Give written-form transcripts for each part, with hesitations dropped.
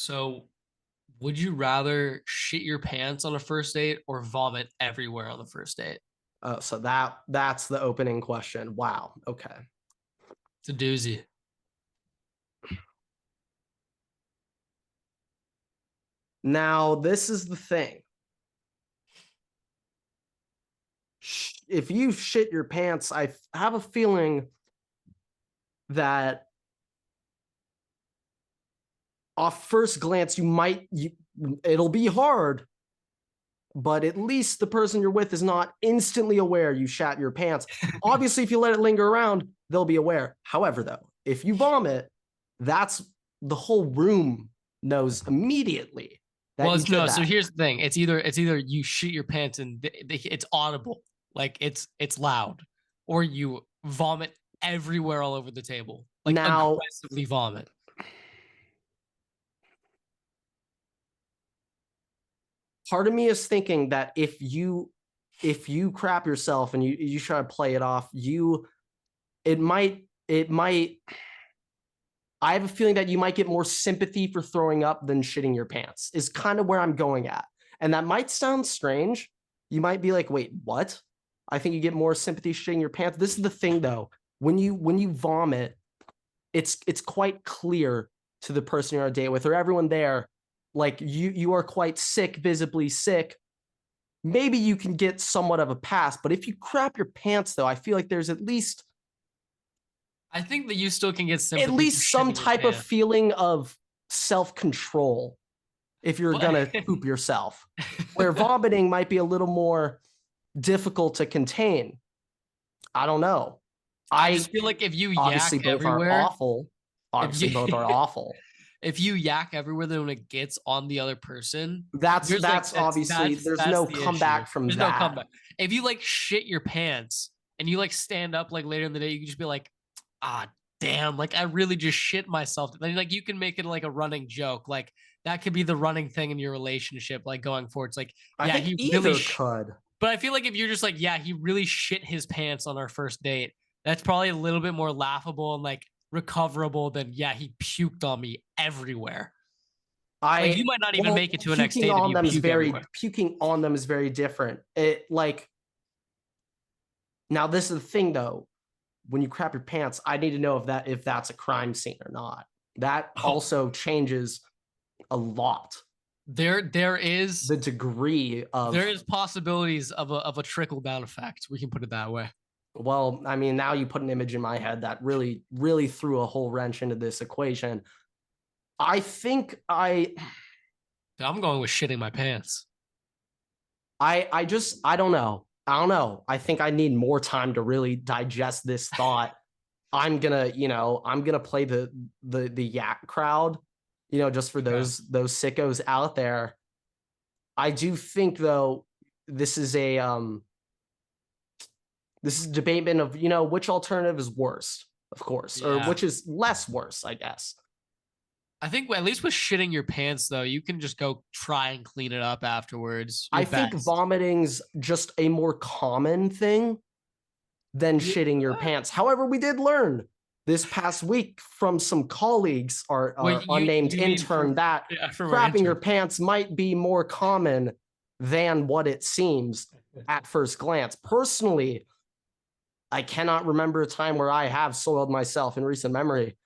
So, would you rather shit your pants on a first date or vomit everywhere on the first date? So that's the opening question. Wow. Okay. It's a doozy. Now, this is the thing. If you shit your pants, I have a feeling that off first glance it'll be hard, but at least the person you're with is not instantly aware you shat your pants. Obviously, if you let it linger around, they'll be aware. However, though, if you vomit, that's the whole room knows immediately that Well, you it's did no. So that. here's the thing. It's either you shit your pants and it's audible, like it's loud, or you vomit everywhere all over the table, like Now, aggressively vomit. part of me is thinking that if you crap yourself and you try to play it off, it might I have a feeling that you might get more sympathy for throwing up than shitting your pants, is kind of where I'm going at. And that might sound strange. You might be like, wait, what? I think you get more sympathy shitting your pants. This is the thing though. When you vomit, it's quite clear to the person you're on a date with or everyone there, like you are quite sick, visibly sick. Maybe you can get somewhat of a pass, but if you crap your pants though, I feel like there's I think that you still can get at sympathy for least some shitting your type of pants. feeling of self-control if you're But gonna poop yourself, where vomiting might be a little more difficult to contain. I don't know. I I just feel like if you obviously yak both are everywhere, awful. if Obviously you both are awful. if you yak everywhere, then when it gets on the other person, That's there's like that's obviously there's that's no the issue. comeback from There's no that. comeback. If you like shit your pants and you like stand up like later in the day, you can just be like, ah, damn, like I really just shit myself. Then like you can make it like a running joke, like that could be the running thing in your relationship, like going forward. It's like, I yeah, think he really. either could. But I feel like if you're just like, yeah, he really shit his pants on our first date, that's probably a little bit more laughable and like recoverable than, yeah, he puked on me everywhere. Like you I might not even well, make it to a next date if you puking on them is very different. It like now this is the thing though. When you crap your pants, I need to know if that's a crime scene or not. That Oh, also changes a lot. there is The degree there of is possibilities of a trickle down effect. We can put it that way. well, I mean, now you put an image in my head that really, really threw a whole wrench into this equation. I think I'm going with shitting my pants. I don't know. I don't know. I think I need more time to really digest this thought. I'm gonna play the yak crowd, just for Okay. those sickos out there. I do think though this is a debatement of which alternative is worse, of course, or Yeah. which is less worse, I guess. I think at least with shitting your pants though, you can just go try and clean it up afterwards. Your I think best. vomiting's just a more common thing than Yeah. shitting your pants. However, we did learn this past week from some colleagues, Well, our unnamed you mean intern, that from our crapping your intern? pants might be more common than what it seems at first glance. Personally, I cannot remember a time where I have soiled myself in recent memory.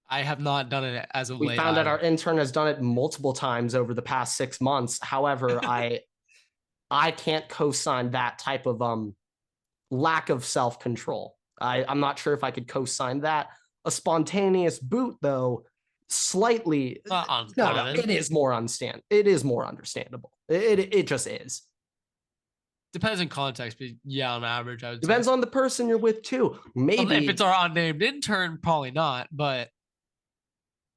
I have not done it as of We late found that our either. intern has done it multiple times over the past 6 months. However, I can't co-sign that type of lack of self-control. I'm not sure if I could co-sign that. A spontaneous boot, though, slightly Not no, uncommon. it is more understand. It is more understandable. It just is. Depends on context, but yeah, on average, I would say. Depends on the person you're with too. If it's Maybe, our unnamed intern, probably not. But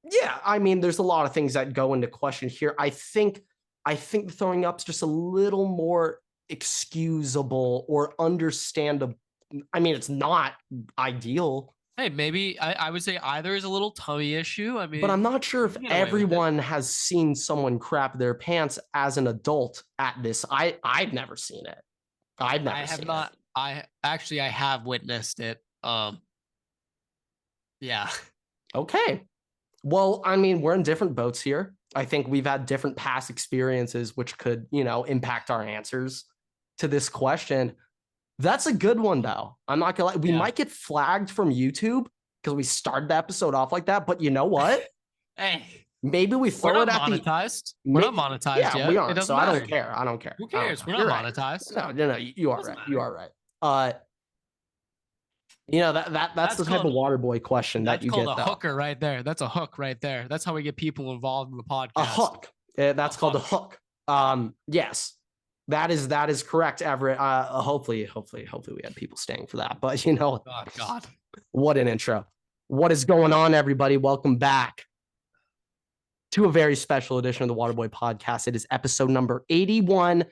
yeah. I mean, there's a lot of things that go into question here. I think throwing up's just a little more excusable or understandable. I mean, it's not ideal, hey, maybe I would say either is a little tummy issue. I but I'm mean, not sure you if can get away with it. everyone has seen someone crap their pants as an adult at this. I've never seen it. I've I never have seen it. not. I have witnessed it. Yeah. Okay. Well, I mean, we're in different boats here. I think we've had different past experiences, which could, impact our answers to this question. That's a good one, though. I'm not gonna lie. We might get flagged from YouTube because we started the episode off like that. But you know what? Hey, maybe we throw we're it not at monetized. the. We're not monetized Yeah, yet. we It aren't. doesn't So I matter. don't care. I don't care. Who cares? We're not You're monetized. Right. No, you are right. You are right. That's the type of water boy question that you get. That's called a hooker right there. That's a hook right there. That's how we get people involved in the podcast. A hook. That's called a hook. Yes, that is correct, Everett. Hopefully we had people staying for that. But God, what an intro. What is going on, everybody? Welcome back to a very special edition of the Waterboy Podcast. It is episode number 81.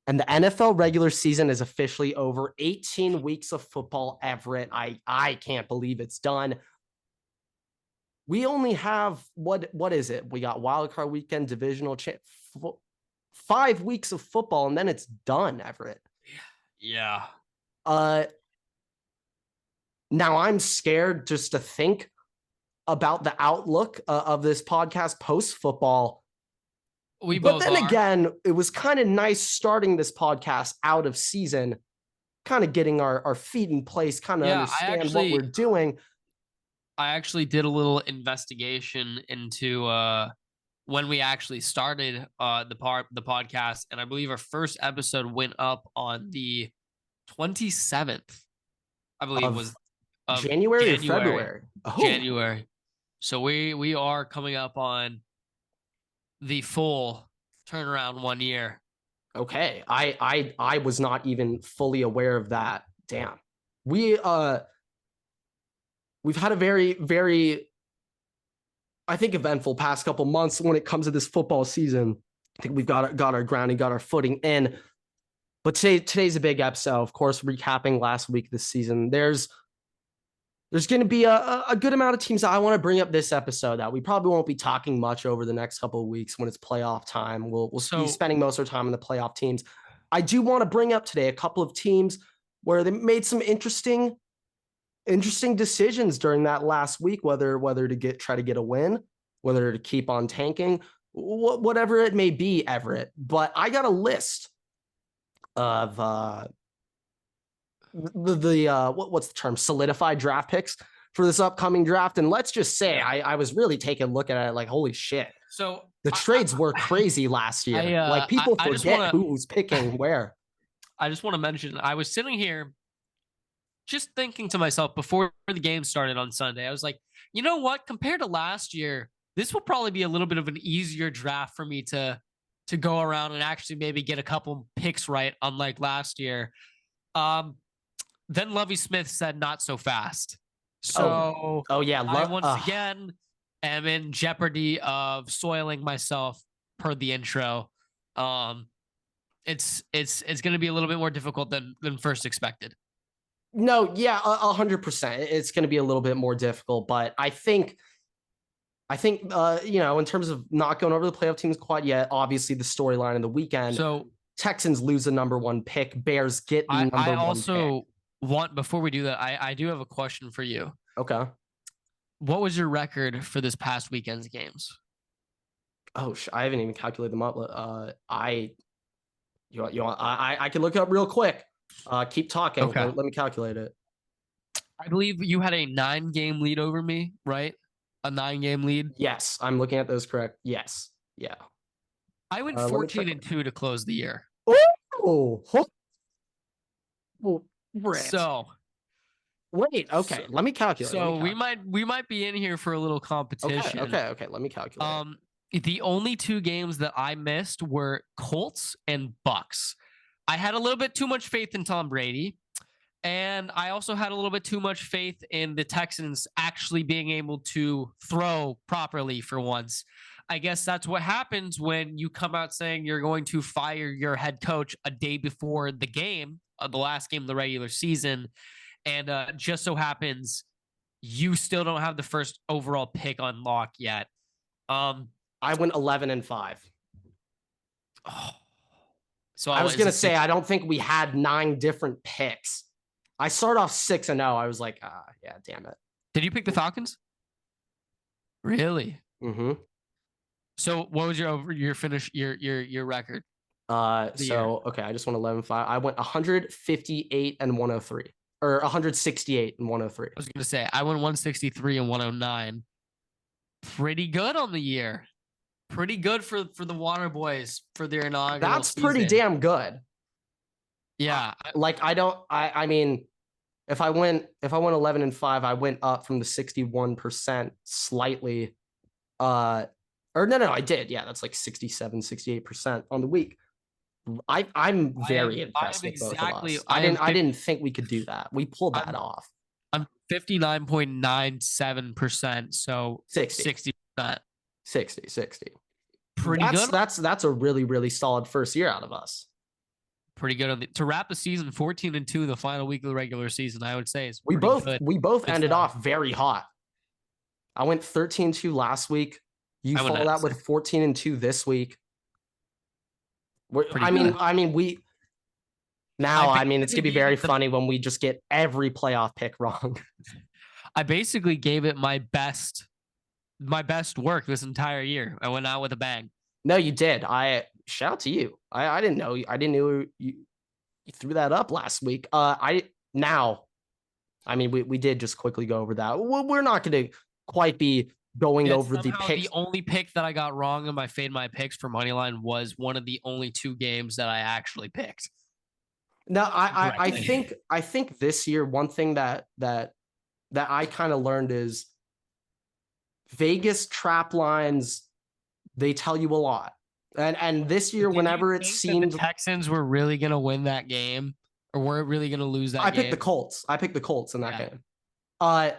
And the NFL regular season is officially over. 18 weeks of football, Everett. I can't believe it's done. We only have, what is it? We got wildcard weekend, divisional, 5 weeks of football, and then it's done, Everett. Yeah. Now I'm scared just to think about the outlook of this podcast post-football. But then again, it was kind of nice starting this podcast out of season, kind of getting our feet in place, kind of understand what we're doing. I actually did a little investigation into when we actually started the podcast, and I believe our first episode went up on the 27th. I believe was of January or February. January. So we are coming up on the full turnaround 1 year. Okay. I was not even fully aware of that. Damn. We've had a very, very, I think, eventful past couple months when it comes to this football season. I think we've got our grounding, got our footing in. But today's a big episode. Of course, recapping last week this season. There's going to be a good amount of teams that I want to bring up this episode that we probably won't be talking much over the next couple of weeks when it's playoff time. We'll be spending most of our time in the playoff teams. I do want to bring up today a couple of teams where they made some interesting decisions during that last week, whether to try to get a win, whether to keep on tanking, whatever it may be, Everett. But I got a list of what's the term? Solidified draft picks for this upcoming draft. And let's just say I was really taking a look at it like, holy shit. So the trades were crazy last year. People forget who's picking where. I just want to mention, I was sitting here just thinking to myself before the game started on Sunday. I was like, you know what? Compared to last year, this will probably be a little bit of an easier draft for me to go around and actually maybe get a couple picks right, unlike last year. Then Lovie Smith said not so fast. So yeah, I once again am in jeopardy of soiling myself per the intro. It's going to be a little bit more difficult than first expected. No, yeah, 100%. It's going to be a little bit more difficult, but I think in terms of not going over the playoff teams quite yet, obviously the storyline in the weekend. So Texans lose the number 1 pick. Bears get the number 1 pick. I also want, before we do that, I do have a question for you. Okay. What was your record for this past weekend's games? Oh, I haven't even calculated them up. I can look it up real quick. Keep talking. Okay. Let me calculate it. I believe you had a 9-game lead over me, right? A 9-game lead? Yes, I'm looking at those correct. Yes. Yeah. I went 14-2 to close the year. Oh. So wait, okay. Let me calculate. So we might be in here for a little competition. Okay. Let me calculate. The only 2 games that I missed were Colts and Bucks. I had a little bit too much faith in Tom Brady, and I also had a little bit too much faith in the Texans actually being able to throw properly for once. I guess that's what happens when you come out saying you're going to fire your head coach a day before the game, the last game of the regular season, and just so happens you still don't have the first overall pick on lock yet. I went 11-5. Oh. So I was going to say, I don't think we had 9 different picks. I started off 6-0. I was like, yeah, damn it. Did you pick the Falcons? Really? Mm-hmm. So what was your finish your record? The year. So okay, I just went 11-5. I went 158 and 103, or 168 and 103. I was gonna say I went 163 and 109. Pretty good on the year. Pretty good for the Water Boys for their inaugural That's season. pretty damn good. Yeah. I mean, if I went 11-5, I went up from the 61% slightly. Or no, I did. Yeah, that's like 67, 68% on the week. I'm very impressed with both of us. I didn't think we could do that. We pulled that off. I'm 59.97%, so 60%. 60. Pretty good. That's a really, really solid first year out of us. Pretty good to wrap the season 14-2, the final week of the regular season. I would say is we both good ended off very hot. I went 13-2 last week. You follow that with 14-2 this week. It's gonna be very funny when we just get every playoff pick wrong. I basically gave it my best work this entire year. I went out with a bang. No, you did. Shout out to you. I didn't know. I didn't know you threw that up last week. We did just quickly go over that. We're not going to quite be going over the picks. The only pick that I got wrong in my Fade My Picks for Moneyline was one of the only 2 games that I actually picked. No, I think this year, one thing that I kind of learned is Vegas trap lines, they tell you a lot. And this year, whenever it seemed the Texans were really going to win that game, or were really going to lose that game. I picked the Colts in that game. I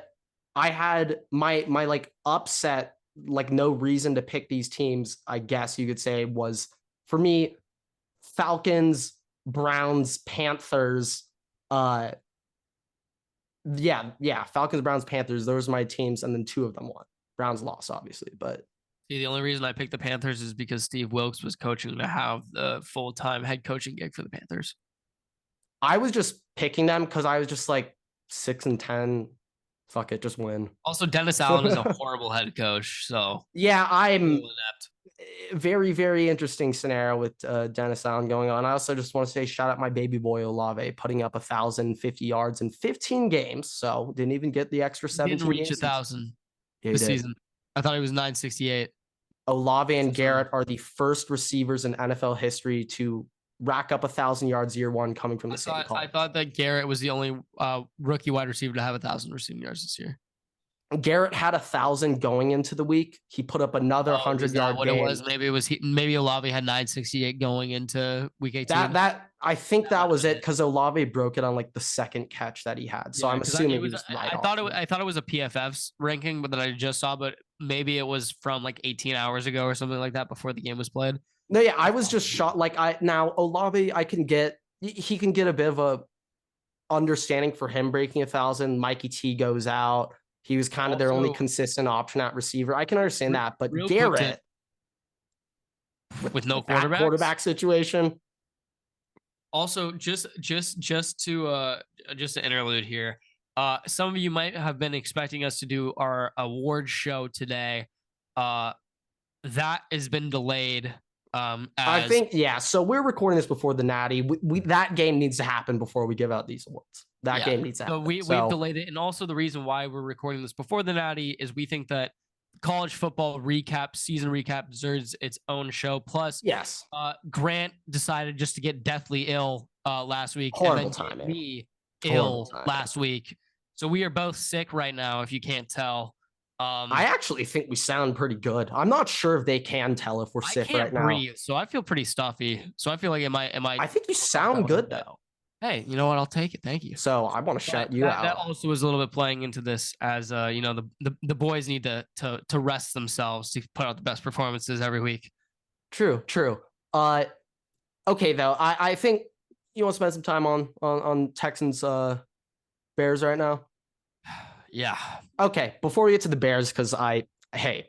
had my like upset, like no reason to pick these teams, I guess you could say, was for me Falcons, Browns, Panthers. Falcons, Browns, Panthers. Those are my teams, and then 2 of them won. Browns lost, obviously, but the only reason I picked the Panthers is because Steve Wilkes was coaching to have the full-time head coaching gig for the Panthers. I was just picking them because I was just like 6-10. Fuck it, just win. Also, Dennis Allen is a horrible head coach, so yeah, I'm very, very interesting scenario with Dennis Allen going on. I also just want to say shout out my baby boy Olave, putting up 1,050 yards in 15 games, so didn't even get the extra 17. Didn't reach 1,000 this season. I thought he was 968. Olave and Garrett are the first receivers in NFL history to rack up 1,000 yards year one coming from the same college. I thought that Garrett was the only rookie wide receiver to have 1,000 receiving yards this year. Garrett had 1,000 going into the week. He put up another 100-yard game. It was? Maybe Olave had 968 going into week 18. I think that was it, because Olave broke it on like the second catch that he had. So I'm assuming he was right. I thought it was a PFF's ranking, but then I just saw, but maybe it was from like 18 hours ago or something like that before the game was played. No, yeah, I was just shocked. Now Olave, he can get a bit of a understanding for him breaking 1,000. Mikey T goes out. He was kind of their only consistent option at receiver. I can understand that, but Garrett with no quarterback situation. Also, just to interlude here, some of you might have been expecting us to do our award show today. That has been delayed. I think, so we're recording this before the Natty. That game needs to happen before we give out these awards. That game needs to happen. So we've delayed it. And also the reason why we're recording this before the Natty is we think that college football season recap deserves its own show. Plus, Grant decided just to get deathly ill last week. Horrible timing. Last week. So we are both sick right now, if you can't tell. I actually think we sound pretty good. I'm not sure if they can tell if we're sick right now. So I feel pretty stuffy. So I feel like I think you sound good though. Hey, you know what? I'll take it. Thank you. So I want to shout you out. That also was a little bit playing into this, as the boys need to rest themselves to put out the best performances every week. True. Okay though, I think you want to spend some time on Texans Bears right now. Yeah. Okay, before we get to the Bears, because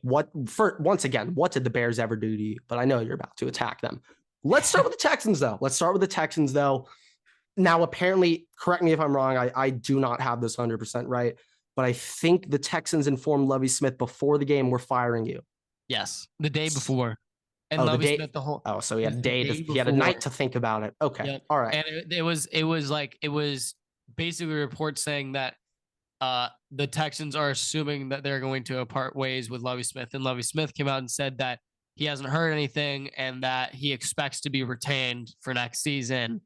once again, what did the Bears ever do to you? But I know you're about to attack them. Let's start with the Texans, though. Now, apparently, correct me if I'm wrong, I do not have this 100% right, but I think the Texans informed Lovie Smith before the game, we're firing you. Yes, the day before. And Oh, the Lovie day. Smith the whole. Oh, so he had a The day. day He had a night before. to think about it. Okay. Yep. All right. And it was basically reports saying that the Texans are assuming that they're going to part ways with Lovie Smith, and Lovie Smith came out and said that he hasn't heard anything and that he expects to be retained for next season.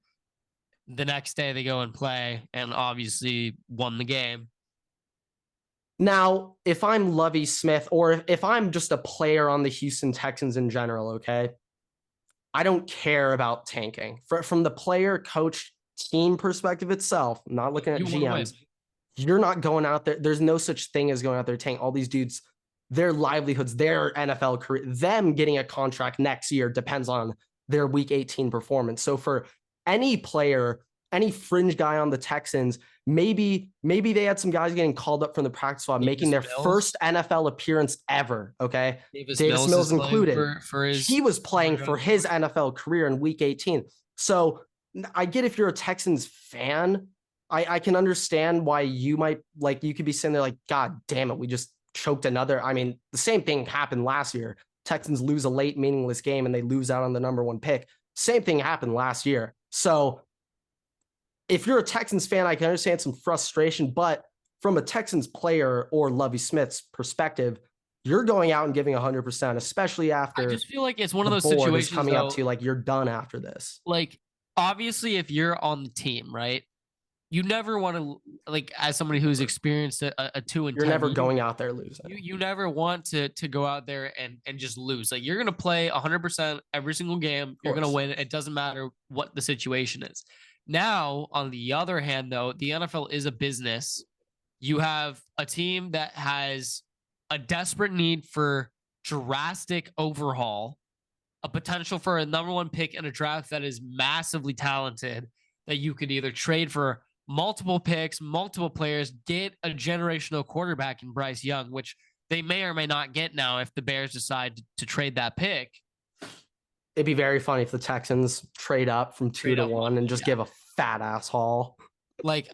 The next day they go and play and obviously won the game. Now, if I'm Lovie Smith, or if I'm just a player on the Houston Texans in general, okay, I don't care about tanking. From the player, coach, team perspective itself, I'm not looking at You wanna win. GMs. You're not going out there. There's no such thing as going out there tanking. All these dudes, their livelihoods, their NFL career, them getting a contract next year depends on their week 18 performance. So for any player, any fringe guy on the Texans, maybe they had some guys getting called up from the practice squad, making their first NFL appearance ever. Okay. Davis Mills included. For his, he was playing for his NFL career in week 18. So I get if you're a Texans fan, I can understand why you might, like, you could be sitting there like, God damn it, we just choked another. I mean, the same thing happened last year. Texans lose a late meaningless game and they lose out on the #1 pick. Same thing happened last year. So if you're a Texans fan, I can understand some frustration, but from a Texans player or Lovie Smith's perspective, you're going out and giving 100%, especially after I just feel like it's one of those situations coming up to you, like, you're done after this. Like, obviously, if you're on the team, right? You never want to, like, as somebody who's experienced a 2-10. You're never going out there losing. You never want to go out there and just lose. Like, you're gonna play 100% every single game. You're gonna win. It doesn't matter what the situation is. Now, on the other hand, though, the NFL is a business. You have a team that has a desperate need for drastic overhaul, a potential for a #1 pick in a draft that is massively talented, that you could either trade for multiple picks, multiple players, get a generational quarterback in Bryce Young, which they may or may not get now if the Bears decide to trade that pick. It'd be very funny if the Texans trade up from 2 to 1 and just give a fat ass haul. Like,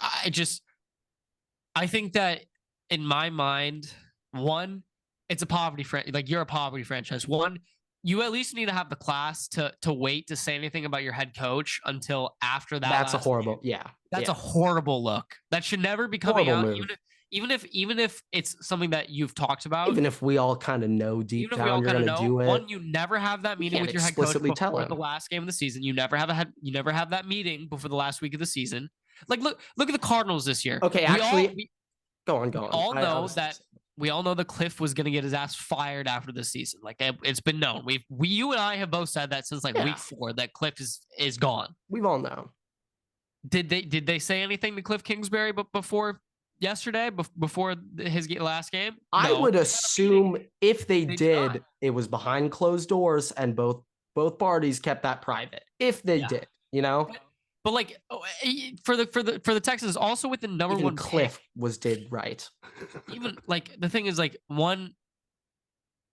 I think that in my mind, one, it's a poverty franchise. Like, you're a poverty franchise. One, you at least need to have the class to wait to say anything about your head coach until after that. That's a horrible, That's a horrible look. That should never be coming out. Even if it's something that you've talked about. Even if we all kind of know deep down you're going to do it. One, you never have that meeting with your head coach before the last game of the season. You never have that meeting before the last week of the season. Like, look at the Cardinals this year. Okay, go on. We all know that Cliff was going to get his ass fired after this season. Like, it's been known. You and I have both said that since week 4 that Cliff is gone. We've all known. Did they say anything to Cliff Kingsbury before yesterday, before his last game? I would assume if they did, it was behind closed doors and both parties kept that private. If they did, you know. But like, for the Texans, also with the #1 Cliff pick, did right. Even like, the thing is, like, one,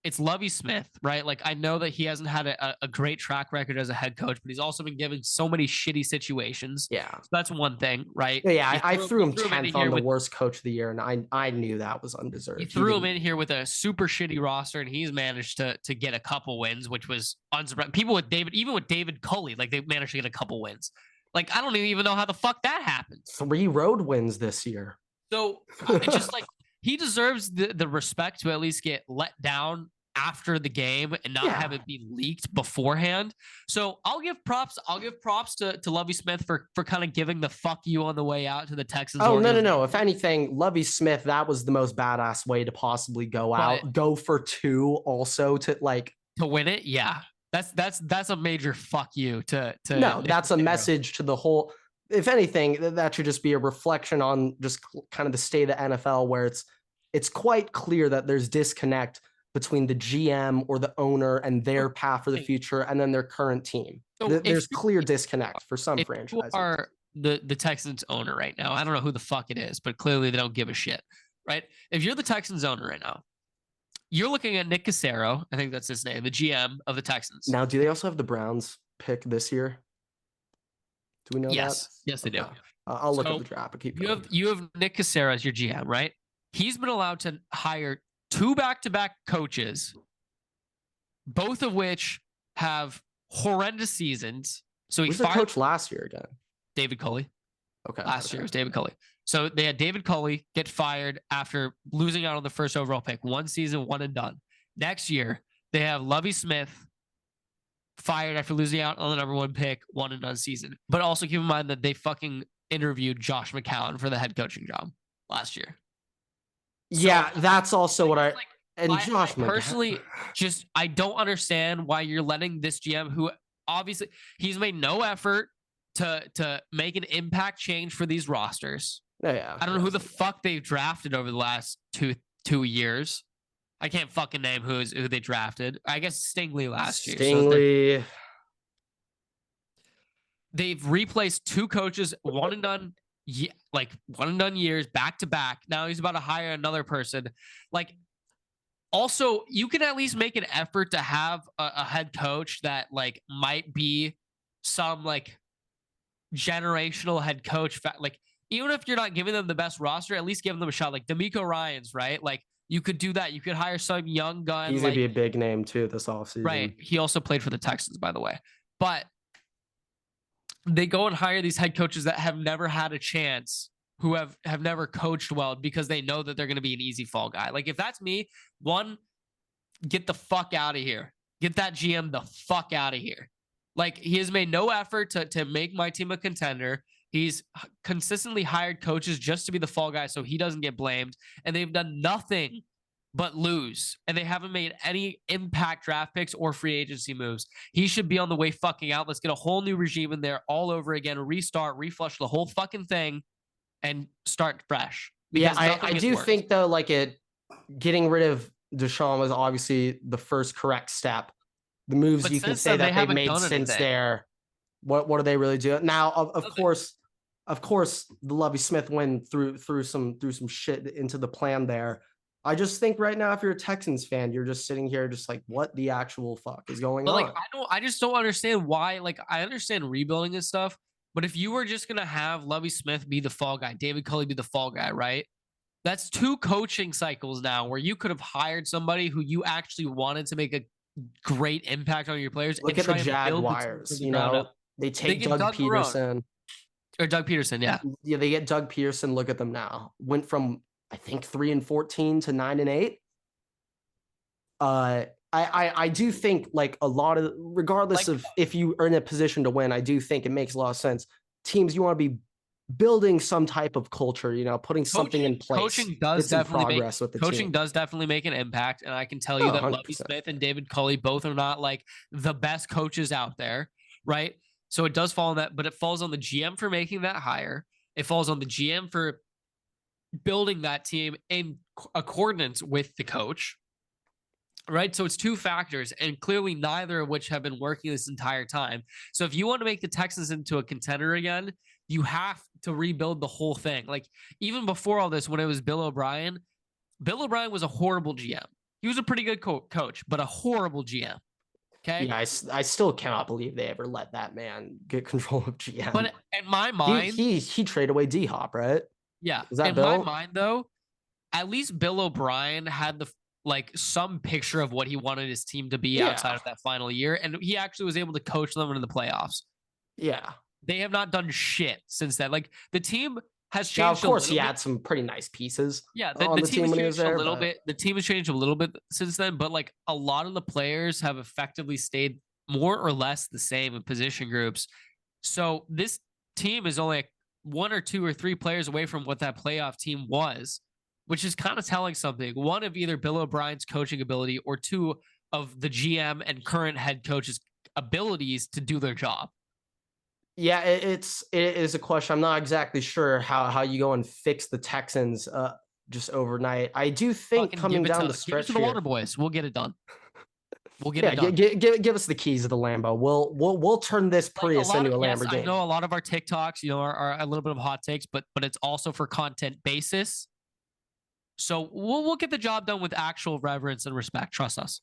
it's Lovie Smith, right? Like, I know that he hasn't had a great track record as a head coach, but he's also been given so many shitty situations. Yeah, so that's one thing, right? Yeah, I threw him 10th on the worst coach of the year, and I knew that was undeserved. He threw him in here with a super shitty roster, and he's managed to get a couple wins, which was unsurprising. Even with David Culley, like, they managed to get a couple wins. Like, I don't even know how the fuck that happened. 3 road wins this year. So it's just like, he deserves the respect to at least get let down after the game and not have it be leaked beforehand. So I'll give props to Lovie Smith for kind of giving the fuck you on the way out to the Texans. Oh, no. If anything, Lovie Smith, that was the most badass way to possibly go out. Go for 2 also to win it. Yeah. That's a major fuck you to no, that's a message to the whole. If anything, that should just be a reflection on just kind of the state of the NFL, where it's quite clear that there's disconnect between the GM or the owner and their path for the future and then their current team. So there's clear disconnect for some franchises. You are the Texans owner right now. I don't know who the fuck it is, but clearly they don't give a shit, right? If you're the Texans owner right now, you're looking at Nick Caserio, I think that's his name, the GM of the Texans. Now, do they also have the Browns pick this year? Do we know that? Yes, they do. I'll look at the draft. But keep going. You have Nick Caserio as your GM, right? He's been allowed to hire 2 back-to-back coaches both of which have horrendous seasons. So he Who's the fired coach last year again? David Culley. Okay. Last year was David Culley. So they had David Culley get fired after losing out on the first overall pick. One season, one and done. Next year, they have Lovie Smith fired after losing out on the number 1 pick, one and done season. But also keep in mind that they fucking interviewed Josh McCown for the head coaching job last year. Yeah, so, that's also what I like, and Josh I personally just I don't understand why you're letting this GM, who obviously he's made no effort to make an impact change for these rosters. Yeah, I don't know who the fuck they've drafted over the last two years. I can't fucking name who they drafted. I guess Stingley last year. Stingley. So they've replaced 2 coaches, one and done years back to back. Now he's about to hire another person. Like, also, you can at least make an effort to have a head coach that like might be some like generational head coach. Like, even if you're not giving them the best roster, at least give them a shot. Like D'Amico Ryans, right? Like, you could do that. You could hire some young gun. He's gonna be a big name too this offseason. Right. He also played for the Texans, by the way. But they go and hire these head coaches that have never had a chance, who have never coached well because they know that they're going to be an easy fall guy. Like, if that's me, one, get the fuck out of here. Get that GM the fuck out of here. Like, he has made no effort to make my team a contender. He's consistently hired coaches just to be the fall guy so he doesn't get blamed. And they've done nothing but lose. And they haven't made any impact draft picks or free agency moves. He should be on the way fucking out. Let's get a whole new regime in there all over again. Restart, reflush the whole fucking thing and start fresh. Yeah, I do think, though, like getting rid of Deshaun was obviously the first correct step. The moves but you can say that they've made since there. What are they really doing now? Of course, the Lovie Smith win threw some shit into the plan there. I just think right now, if you're a Texans fan, you're just sitting here just like, what the actual fuck is going on? Like, I just don't understand why. Like, I understand rebuilding and stuff, but if you were just gonna have Lovie Smith be the fall guy, David Culley be the fall guy, right? That's 2 coaching cycles now where you could have hired somebody who you actually wanted to make a great impact on your players. Look at the Jaguars, you know. They take Doug Peterson. Or Doug Peterson, yeah. Yeah, they get Doug Peterson. Look at them now. Went from, I think, 3-14 to 9-8. I do think, like, a lot of, regardless of if you are in a position to win, I do think it makes a lot of sense. Teams, you want to be building some type of culture, you know, putting something in place. Coaching does definitely make an impact. And I can tell you that 100%. Lovie Smith and David Culley both are not like the best coaches out there, right? So it does fall on that, but it falls on the GM for making that hire. It falls on the GM for building that team in accordance with the coach, right? So it's 2 factors, and clearly neither of which have been working this entire time. So if you want to make the Texans into a contender again, you have to rebuild the whole thing. Like, even before all this, when it was Bill O'Brien was a horrible GM. He was a pretty good coach, but a horrible GM. Okay. Yeah, I still cannot believe they ever let that man get control of GM. But in my mind, he traded away D-Hop, right? Yeah. Is that in Bill? my mind, though, at least Bill O'Brien had some picture of what he wanted his team to be outside of that final year, and he actually was able to coach them into the playoffs. Yeah. They have not done shit since then. Like, the team has changed. Now, of course, he had some pretty nice pieces. Yeah, the team has changed a little bit. The team has changed a little bit since then, but like a lot of the players have effectively stayed more or less the same in position groups. So this team is only like 1 or 2 or 3 players away from what that playoff team was, which is kind of telling something. 1 of either Bill O'Brien's coaching ability, or 2 of the GM and current head coach's abilities to do their job. Yeah, it is a question. I'm not exactly sure how you go and fix the Texans just overnight. I do think coming down the stretch, give it to the Water Boys. We'll get it done. We'll get it done. Give us the keys of the Lambo. We'll turn this Prius into a Lamborghini. I know a lot of our TikToks, you know, are a little bit of hot takes, but it's also for content basis. So we'll get the job done with actual reverence and respect. Trust us.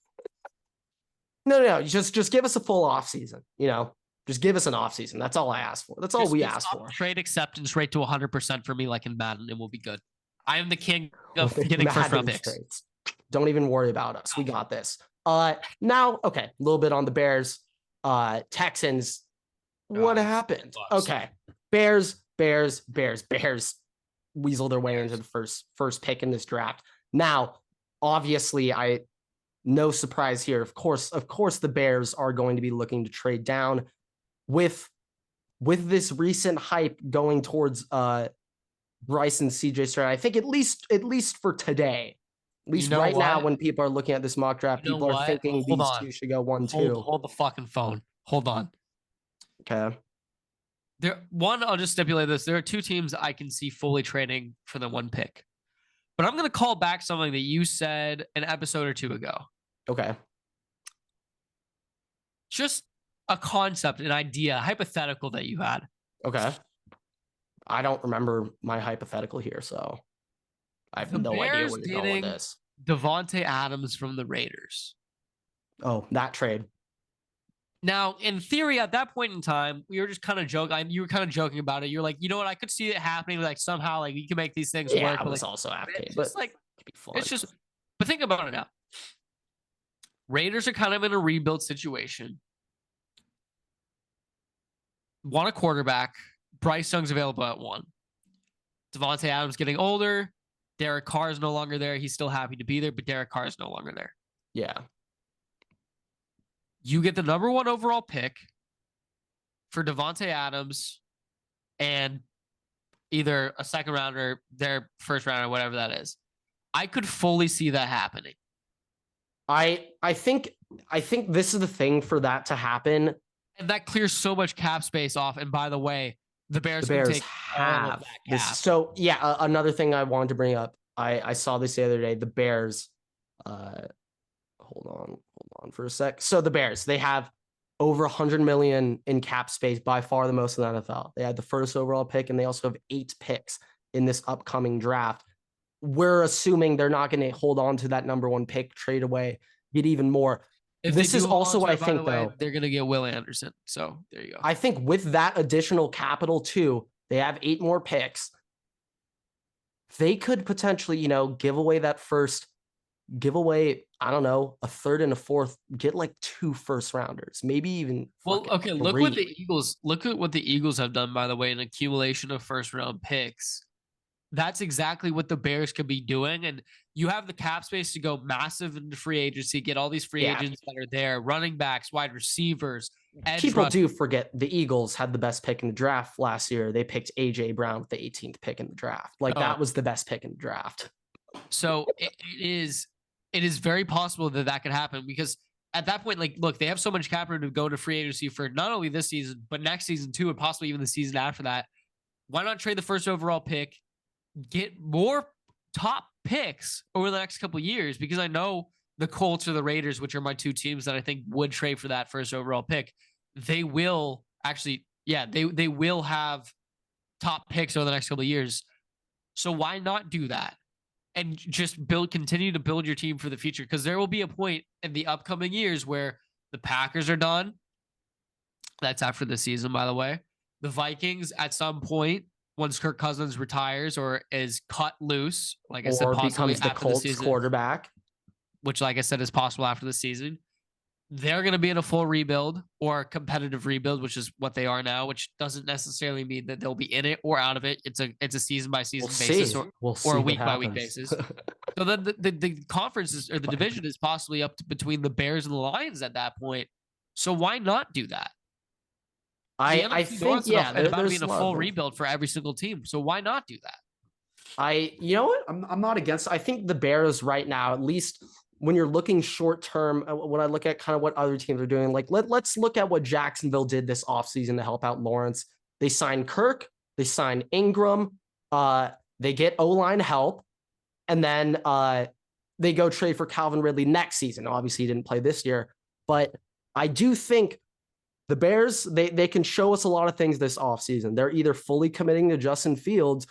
No. Just give us a full off season. You know. Just give us an offseason. That's all I ask for. That's all we ask for. Trade acceptance rate to 100% for me, like in Madden, and we'll be good. I am the king of getting first round picks. Don't even worry about us. We got this. Now, okay, a little bit on the Bears. Texans. What happened? Bucks. Okay. Bears. Weasel their way into the first pick in this draft. Now, obviously, no surprise here. Of course, the Bears are going to be looking to trade down with this recent hype going towards Bryce and CJ Stroud. I think at least for today, at least right now, when people are looking at this mock draft, people are thinking these two should go 1-2. Hold the fucking phone. Hold on. Okay. I'll just stipulate this. There are two teams I can see fully trading for the 1 pick. But I'm going to call back something that you said an episode or 2 ago. Okay. Just a concept, an idea, hypothetical that you had. Okay. I don't remember my hypothetical here, so I have no idea where you're going with this. DAVANTE Adams from the Raiders. Oh, that trade. Now, in theory, at that point in time, we were just kind of joking. You were kind of joking about it. You're like, you know what? I could see it happening. Like somehow, like we can make these things work. I was also happy, but it's just. But think about it now. Raiders are kind of in a rebuild situation. Want a quarterback. Bryce Young's available at 1. DAVANTE Adams getting older. Derek Carr is no longer there. He's still happy to be there, but Derek Carr is no longer there. Yeah. You get the number 1 overall pick for DAVANTE Adams and either a second rounder, their first rounder, whatever that is. I could fully see that happening. I think this is the thing for that to happen. And that clears so much cap space off. And by the way, the Bears take have this. So yeah, another thing I wanted to bring up. I saw this the other day. The Bears, hold on for a sec. So the Bears, they have over 100 million in cap space, by far the most in the NFL. They had the first overall pick, and they also have 8 picks in this upcoming draft. We're assuming they're not going to hold on to that number 1 pick, trade away, get even more. This is also what I think, though. They're going to get Will Anderson. So there you go. I think with that additional capital too, they have 8 more picks. They could potentially, give away that first, I don't know, a third and a fourth, get like 2 first rounders, maybe even. Well, okay. Look at what the Eagles have done, by the way, an accumulation of first round picks. That's exactly what the Bears could be doing. And you have the cap space to go massive into free agency, get all these free agents that are there, running backs, wide receivers. People do forget the Eagles had the best pick in the draft last year. They picked A.J. Brown with the 18th pick in the draft. That was the best pick in the draft. So it is very possible that could happen, because at that point, look, they have so much capital to go to free agency for not only this season, but next season too, and possibly even the season after that. Why not trade the first overall pick, get more top picks over the next couple of years? Because I know the Colts or the Raiders, which are my 2 teams that I think would trade for that first overall pick, they will actually, they will have top picks over the next couple of years. So why not do that and just continue to build your team for the future? Because there will be a point in the upcoming years where the Packers are done. That's after the season, by the way. The Vikings at some point, once Kirk Cousins retires or is cut loose, like I said, possibly becomes the Colts quarterback, which, like I said, is possible after the season. They're going to be in a full rebuild or competitive rebuild, which is what they are now, which doesn't necessarily mean that they'll be in it or out of it. It's a season by season basis or a week by week basis. So then the conference or the division is possibly up to between the Bears and the Lions at that point. So why not do that? I think, there's about to be in a full rebuild for every single team. So why not do that? You know what? I'm not against. I think the Bears right now, at least when you're looking short term, when I look at kind of what other teams are doing, let's look at what Jacksonville did this offseason to help out Lawrence. They signed Kirk, they signed Ingram, they get O-line help, and then they go trade for Calvin Ridley next season. Obviously, he didn't play this year, but I do think the Bears, they can show us a lot of things this offseason. They're either fully committing to Justin Fields,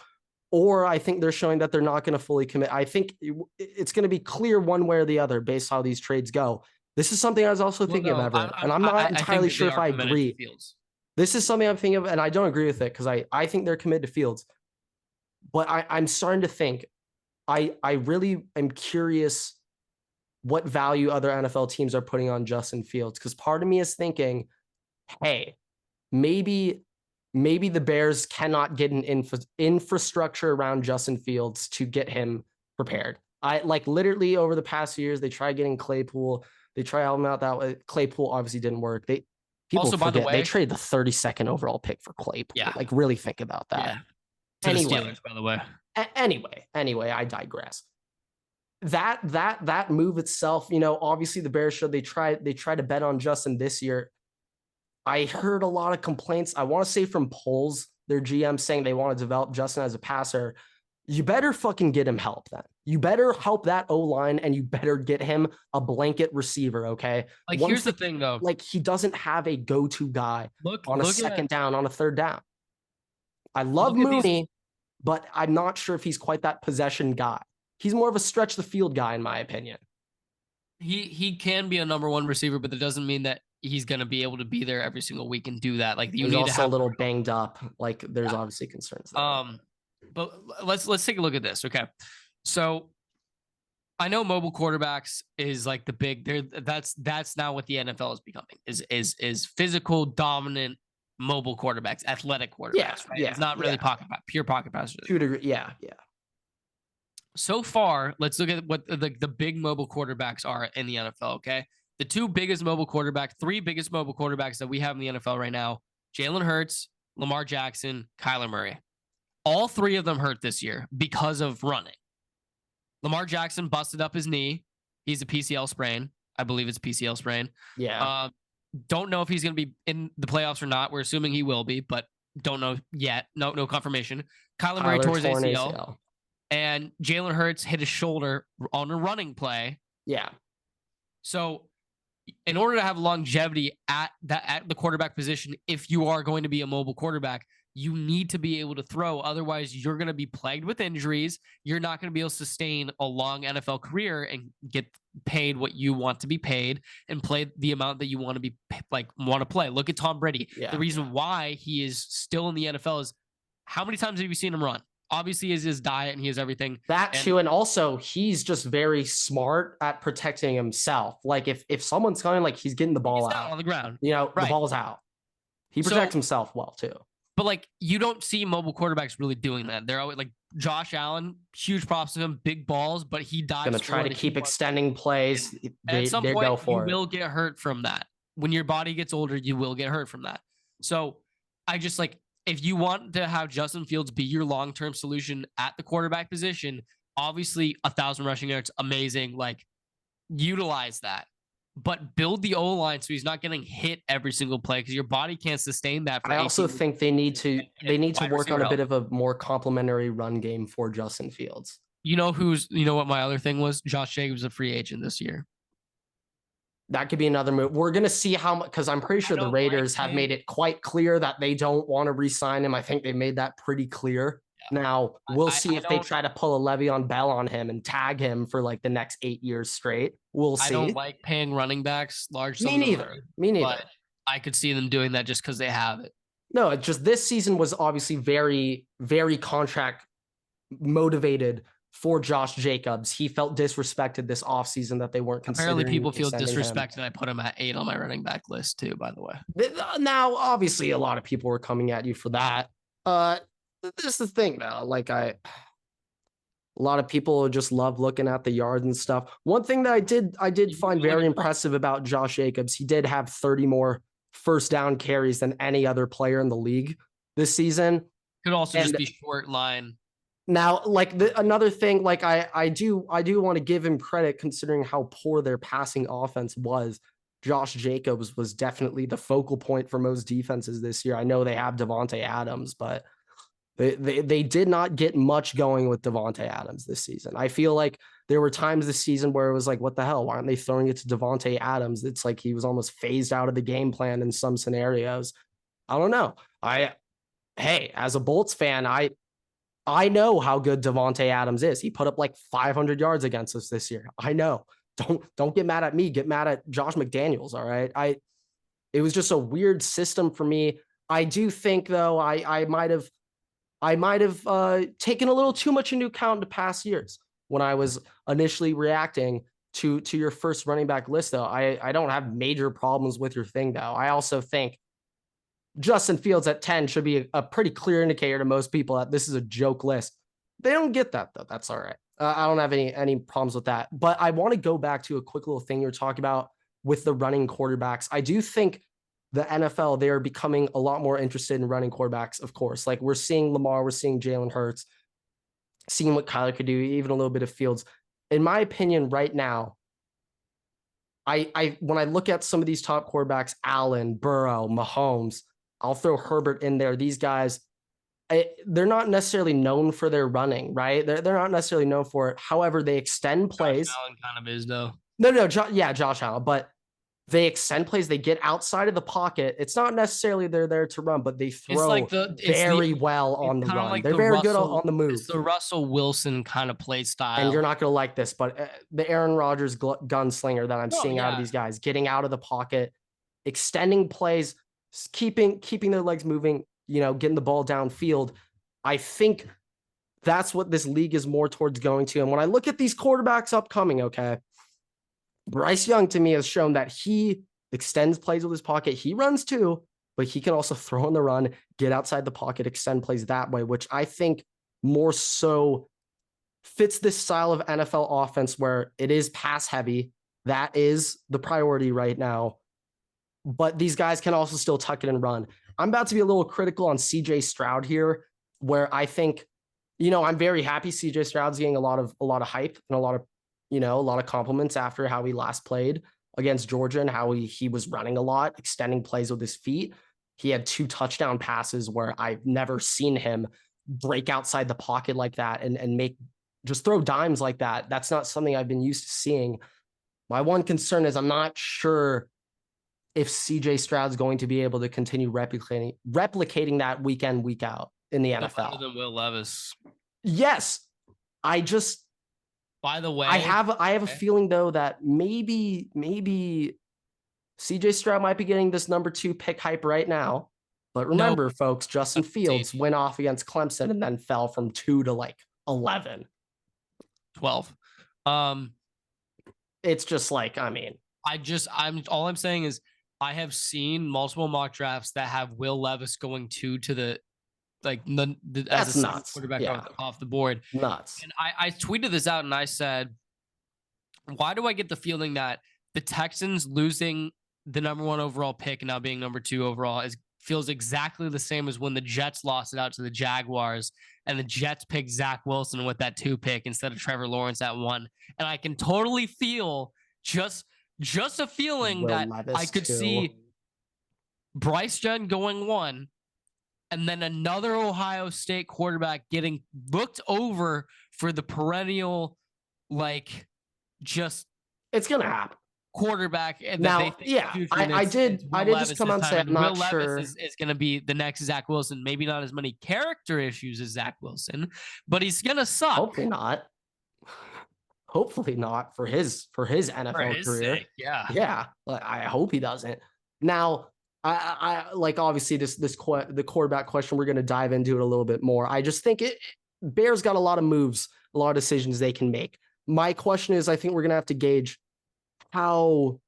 or I think they're showing that they're not going to fully commit. I think it's going to be clear one way or the other based on how these trades go. This is something I was also thinking of, Everett, and I'm not entirely sure if I agree. This is something I'm thinking of, and I don't agree with it because I think they're committed to Fields. But I'm starting to think, I really am curious what value other NFL teams are putting on Justin Fields. Because part of me is thinking, hey, maybe the Bears cannot get an infrastructure around Justin Fields to get him prepared. I like literally over the past years, they tried getting Claypool. They tried helping out that way. Claypool obviously didn't work. People Also, by the forget way, they traded the 32nd overall pick for Claypool. Yeah. Like really think about that. Yeah. To Anyway. the Steelers, by the way. Anyway, I digress. That move itself, you know, obviously the Bears showed they tried to bet on Justin this year. I heard a lot of complaints. I want to say from polls, their GM saying they want to develop Justin as a passer. You better fucking get him help then. You better help that O-line and you better get him a blanket receiver, okay? Like, here's the thing, though. Like, he doesn't have a go-to guy on a second down, on a third down. I love Mooney, but I'm not sure if he's quite that possession guy. He's more of a stretch the field guy, in my opinion. He can be a number one receiver, but that doesn't mean that he's going to be able to be there every single week and do that. Like, you need also to have a little banged up. Like, there's obviously concerns there. But let's take a look at this. Okay. So I know mobile quarterbacks is like the big that's now what the NFL is becoming is physical, dominant, mobile quarterbacks, athletic quarterbacks. Yeah, right? Yeah, it's not really pure pocket passers. To a degree, yeah. So far, let's look at what the big mobile quarterbacks are in the NFL. Okay. The three biggest mobile quarterbacks that we have in the NFL right now: Jalen Hurts, Lamar Jackson, Kyler Murray. All three of them hurt this year because of running. Lamar Jackson busted up his knee. He's a PCL sprain. I believe it's PCL sprain. Yeah. Don't know if he's going to be in the playoffs or not. We're assuming he will be, but don't know yet. No confirmation. Kyler Murray tore his ACL. And Jalen Hurts hit his shoulder on a running play. Yeah. So in order to have longevity at the quarterback position, if you are going to be a mobile quarterback, you need to be able to throw. Otherwise, you're going to be plagued with injuries. You're not going to be able to sustain a long NFL career and get paid what you want to be paid and play the amount that you want to play. Look at Tom Brady. Yeah. The reason why he is still in the NFL is how many times have you seen him run? Obviously, is his diet and he has everything. Too, and also he's just very smart at protecting himself. Like if someone's coming, like he's getting the ball out on the ground. You know, the ball's out. He protects himself well too. But like you don't see mobile quarterbacks really doing that. They're always like Josh Allen, huge props to him, big balls, but he dives. Gonna try to keep extending plays. At some point, you will get hurt from that. When your body gets older, you will get hurt from that. So I just like, if you want to have Justin Fields be your long-term solution at the quarterback position, obviously 1,000 rushing yards, amazing. Like, utilize that, but build the O-line so he's not getting hit every single play because your body can't sustain that. I also think they need to work on a bit of a more complementary run game for Justin Fields. You know what my other thing was? Josh Jacobs is a free agent this year. That could be another move. We're going to see how much, because I'm pretty sure the Raiders have made it quite clear that they don't want to re-sign him. I think they made that pretty clear. Yeah. Now, we'll see if they try to pull a Le'Veon Bell on him and tag him for like the next 8 years straight. We'll see. I don't like paying running backs large sums. Me neither. But I could see them doing that just because they have it. No, it's just this season was obviously very, very contract motivated for Josh Jacobs. He felt disrespected this offseason that they weren't considering. Apparently people feel disrespected. I put him at 8 on my running back list too, by the way. Now, obviously a lot of people were coming at you for that. This is the thing though. Like a lot of people just love looking at the yards and stuff. One thing that I did find very impressive about Josh Jacobs, he did have 30 more first down carries than any other player in the league this season. Could also just be short line. Now, like another thing, like I do want to give him credit considering how poor their passing offense was. Josh Jacobs was definitely the focal point for most defenses this year. I know they have Davante Adams, but they did not get much going with Davante Adams this season. I feel like there were times this season where it was like, what the hell? Why aren't they throwing it to Davante Adams? It's like he was almost phased out of the game plan in some scenarios. I don't know. Hey, as a Bolts fan, I know how good Davante Adams is. He put up like 500 yards against us this year. I know. Don't get mad at me. Get mad at Josh McDaniels. All right. It was just a weird system for me. I do think though, I might have taken a little too much into account the past years when I was initially reacting to your first running back list, though, I don't have major problems with your thing, though. I also think Justin Fields at 10 should be a pretty clear indicator to most people that this is a joke list. They don't get that, though. That's all right. I don't have any problems with that. But I want to go back to a quick little thing you're talking about with the running quarterbacks. I do think the NFL, they are becoming a lot more interested in running quarterbacks, of course. Like we're seeing Lamar, we're seeing Jalen Hurts, seeing what Kyler could do, even a little bit of Fields. In my opinion, right now, I when I look at some of these top quarterbacks, Allen, Burrow, Mahomes, I'll throw Herbert in there. These guys, they're not necessarily known for their running, right? They're not necessarily known for it. However, they extend plays. Josh Allen kind of is though. No, Josh Allen, but they extend plays. They get outside of the pocket. It's not necessarily they're there to run, but they throw very well on the run. They're very good on the move. It's the Russell Wilson kind of play style. And you're not going to like this, but the Aaron Rodgers gunslinger that I'm seeing out of these guys, getting out of the pocket, extending plays, keeping their legs moving, getting the ball downfield. I think that's what this league is more towards going to. And when I look at these quarterbacks upcoming, okay, Bryce Young to me has shown that he extends plays with his pocket. He runs too, but he can also throw on the run, get outside the pocket, extend plays that way, which I think more so fits this style of NFL offense where it is pass heavy. That is the priority right now. But these guys can also still tuck it and run. I'm about to be a little critical on CJ Stroud here, where I think, I'm very happy CJ Stroud's getting a lot of hype and a lot of compliments after how he last played against Georgia and how he was running a lot, extending plays with his feet. He had 2 touchdown passes where I've never seen him break outside the pocket like that and just throw dimes like that. That's not something I've been used to seeing. My one concern is I'm not sure if CJ Stroud's going to be able to continue replicating that week in, week out in the NFL. Better than Will Levis. Yes. By the way, I have a feeling though that maybe CJ Stroud might be getting this number 2 pick hype right now. But remember, folks, Justin Fields went off against Clemson and then fell from 2 to 11. 12. It's just all I'm saying is I have seen multiple mock drafts that have Will Levis going 2 to the as a nuts. Quarterback off the board. Nuts. And I tweeted this out and I said, why do I get the feeling that the Texans losing the number 1 overall pick and now being number 2 overall feels exactly the same as when the Jets lost it out to the Jaguars and the Jets picked Zach Wilson with that 2 pick instead of Trevor Lawrence at 1. And I can totally feel just a feeling that I could see Bryce Young going 1 and then another Ohio State quarterback getting looked over for the perennial, it's going to happen. Quarterback. And now, I did just come out and say I'm not sure. Is going to be the next Zach Wilson. Maybe not as many character issues as Zach Wilson, but he's going to suck. Hopefully not. Hopefully not for his NFL career. Sake, yeah. Yeah. I hope he doesn't. Now, I obviously the quarterback question, we're going to dive into it a little bit more. I just think Bears got a lot of moves, a lot of decisions they can make. My question is, I think we're going to have to gauge how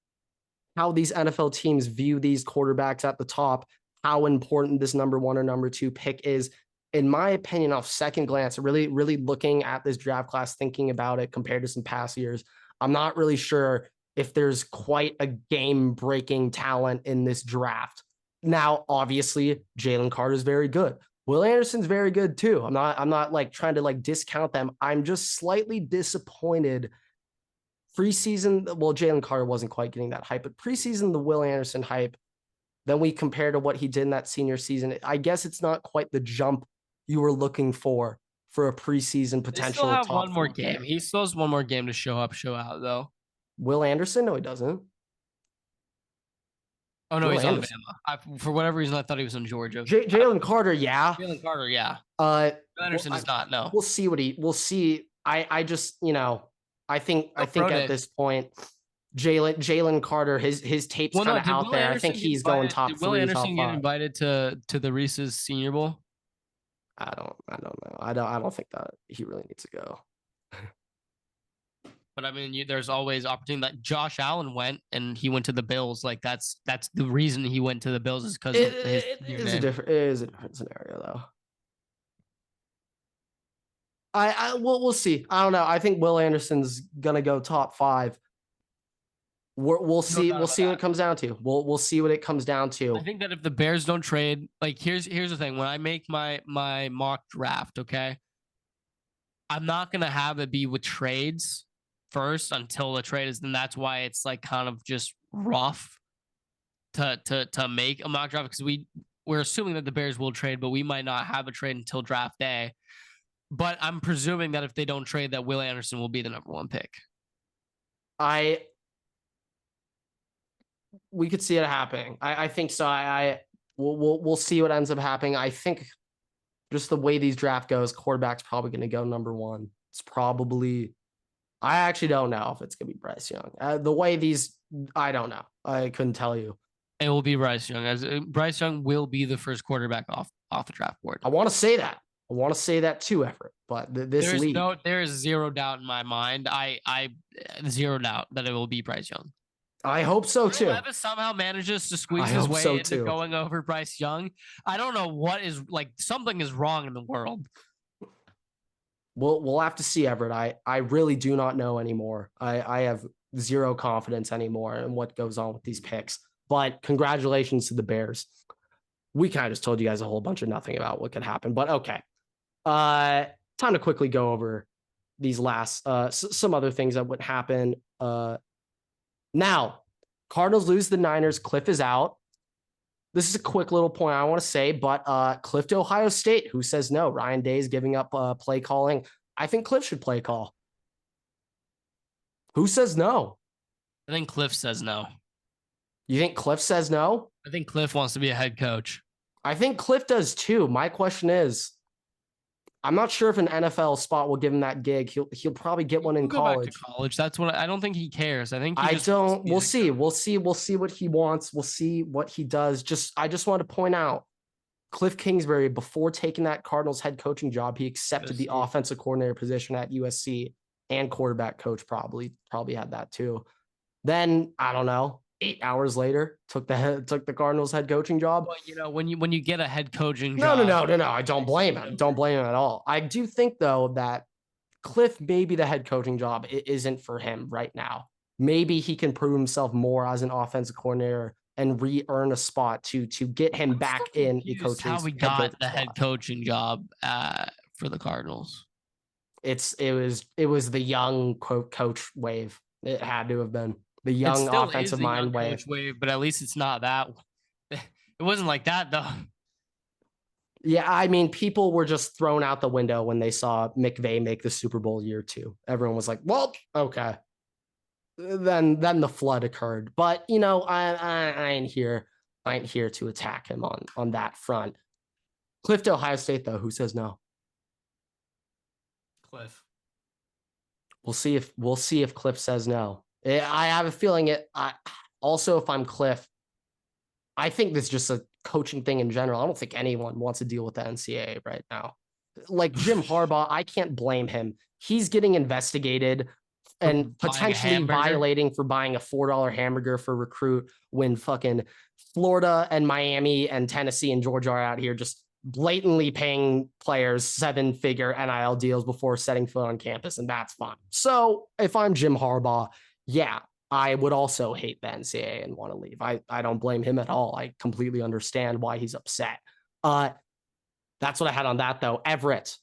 these NFL teams view these quarterbacks at the top, how important this number 1 or number 2 pick is. In my opinion, off second glance, really, really looking at this draft class, thinking about it compared to some past years, I'm not really sure if there's quite a game-breaking talent in this draft. Now, obviously, Jalen Carter is very good. Will Anderson's very good too. I'm not trying to discount them. I'm just slightly disappointed. Preseason, well, Jalen Carter wasn't quite getting that hype, but preseason, the Will Anderson hype, then we compare to what he did in that senior season. I guess it's not quite the jump you were looking for a preseason potential. He still have one more game. He still has one more game to show up, show out, though. Will Anderson? No, he doesn't. Oh, no, he's on Bama. For whatever reason, I thought he was in Georgia. Jalen Carter, yeah. Jalen Carter, yeah. Anderson is not, no. We'll see. I just, I think at this point, Jalen Carter, his tape's kind of out there. I think he's going top 3. Did Will Anderson get invited to the Reese's Senior Bowl? I don't know. I don't think that he really needs to go. But I mean, there's always opportunity. That Josh Allen went, and he went to the Bills. Like that's the reason he went to the Bills is because of his It your is a name. different. It is a different scenario, though. We'll see. I don't know. I think Will Anderson's gonna go top 5. We'll No see. doubt We'll about see what it that. comes down to. We'll see what it comes down I to. think that if the Bears don't trade, like here's the thing. When I make my mock draft, okay, I'm not gonna have it be with trades first until the trade is. Then that's why it's like kind of just rough to make a mock draft because we're assuming that the Bears will trade, but we might not have a trade until draft day. But I'm presuming that if they don't trade, that Will Anderson will be the number 1 pick. I we could see it happening. I think so. We'll see what ends up happening. I think just the way these draft goes, quarterback's probably going to go number 1. It's probably. I actually don't know if it's going to be Bryce Young. The way these, I don't know. I couldn't tell you. It will be Bryce Young. As Bryce Young will be the first quarterback off the draft board. I want to say that. I want to say that too, Everett. But this league, there is zero doubt in my mind. I zero doubt that it will be Bryce Young. I hope so too. Levis somehow manages to squeeze I his hope way so into too. going over Bryce Young. I don't know what is like. Something is wrong in the world. We'll have to see, Everett. I really do not know anymore. I have zero confidence anymore in what goes on with these picks. But congratulations to the Bears. We kind of just told you guys a whole bunch of nothing about what could happen. But okay. Time to quickly go over these last some other things that would happen. Now, Cardinals lose the Niners. Cliff is out. This is a quick little point I want to say, but Cliff to Ohio State. Who says no? Ryan Day is giving up play calling. I think Cliff should play call. Who says no? I think Cliff says no. You think Cliff says no? I think Cliff wants to be a head coach. I think Cliff does too. My question is, I'm not sure if an NFL spot will give him that gig. He'll probably get one in college. Go back to college. That's what I don't think he cares. I think I don't. We'll see. We'll see what he wants. We'll see what he does. I just want to point out, Cliff Kingsbury, before taking that Cardinals head coaching job, he accepted the offensive coordinator position at USC and quarterback coach. Probably had that too. Then I don't know. 8 hours later, took the Cardinals head coaching job. Well, you know, when you get a head coaching job. No. I don't blame him. Don't blame him at all. I do think though that Cliff, maybe the head coaching job isn't for him right now. Maybe he can prove himself more as an offensive coordinator and re-earn a spot to get him back in a coaching. How we got the head coaching job for the Cardinals. It was the young coach wave. It had to have been the young offensive mind wave. But at least it's not that. It wasn't like that though. Yeah, I mean, people were just thrown out the window when they saw McVay make the Super Bowl year 2. Everyone was like, "Well, okay." Then the flood occurred, but you know, I ain't here. I ain't here to attack him on that front. Cliff to Ohio State, though, who says no? Cliff. We'll see if Cliff says no. I have a feeling it. Also, if I'm Cliff, I think this is just a coaching thing in general. I don't think anyone wants to deal with the NCAA right now. Like Jim Harbaugh, I can't blame him. He's getting investigated and potentially violating for buying a $4 hamburger for recruit when fucking Florida and Miami and Tennessee and Georgia are out here just blatantly paying players 7-figure NIL deals before setting foot on campus, and that's fine. So if I'm Jim Harbaugh, yeah, I would also hate the NCAA and want to leave. I don't blame him at all. I completely understand why he's upset. That's what I had on that, though. Everett,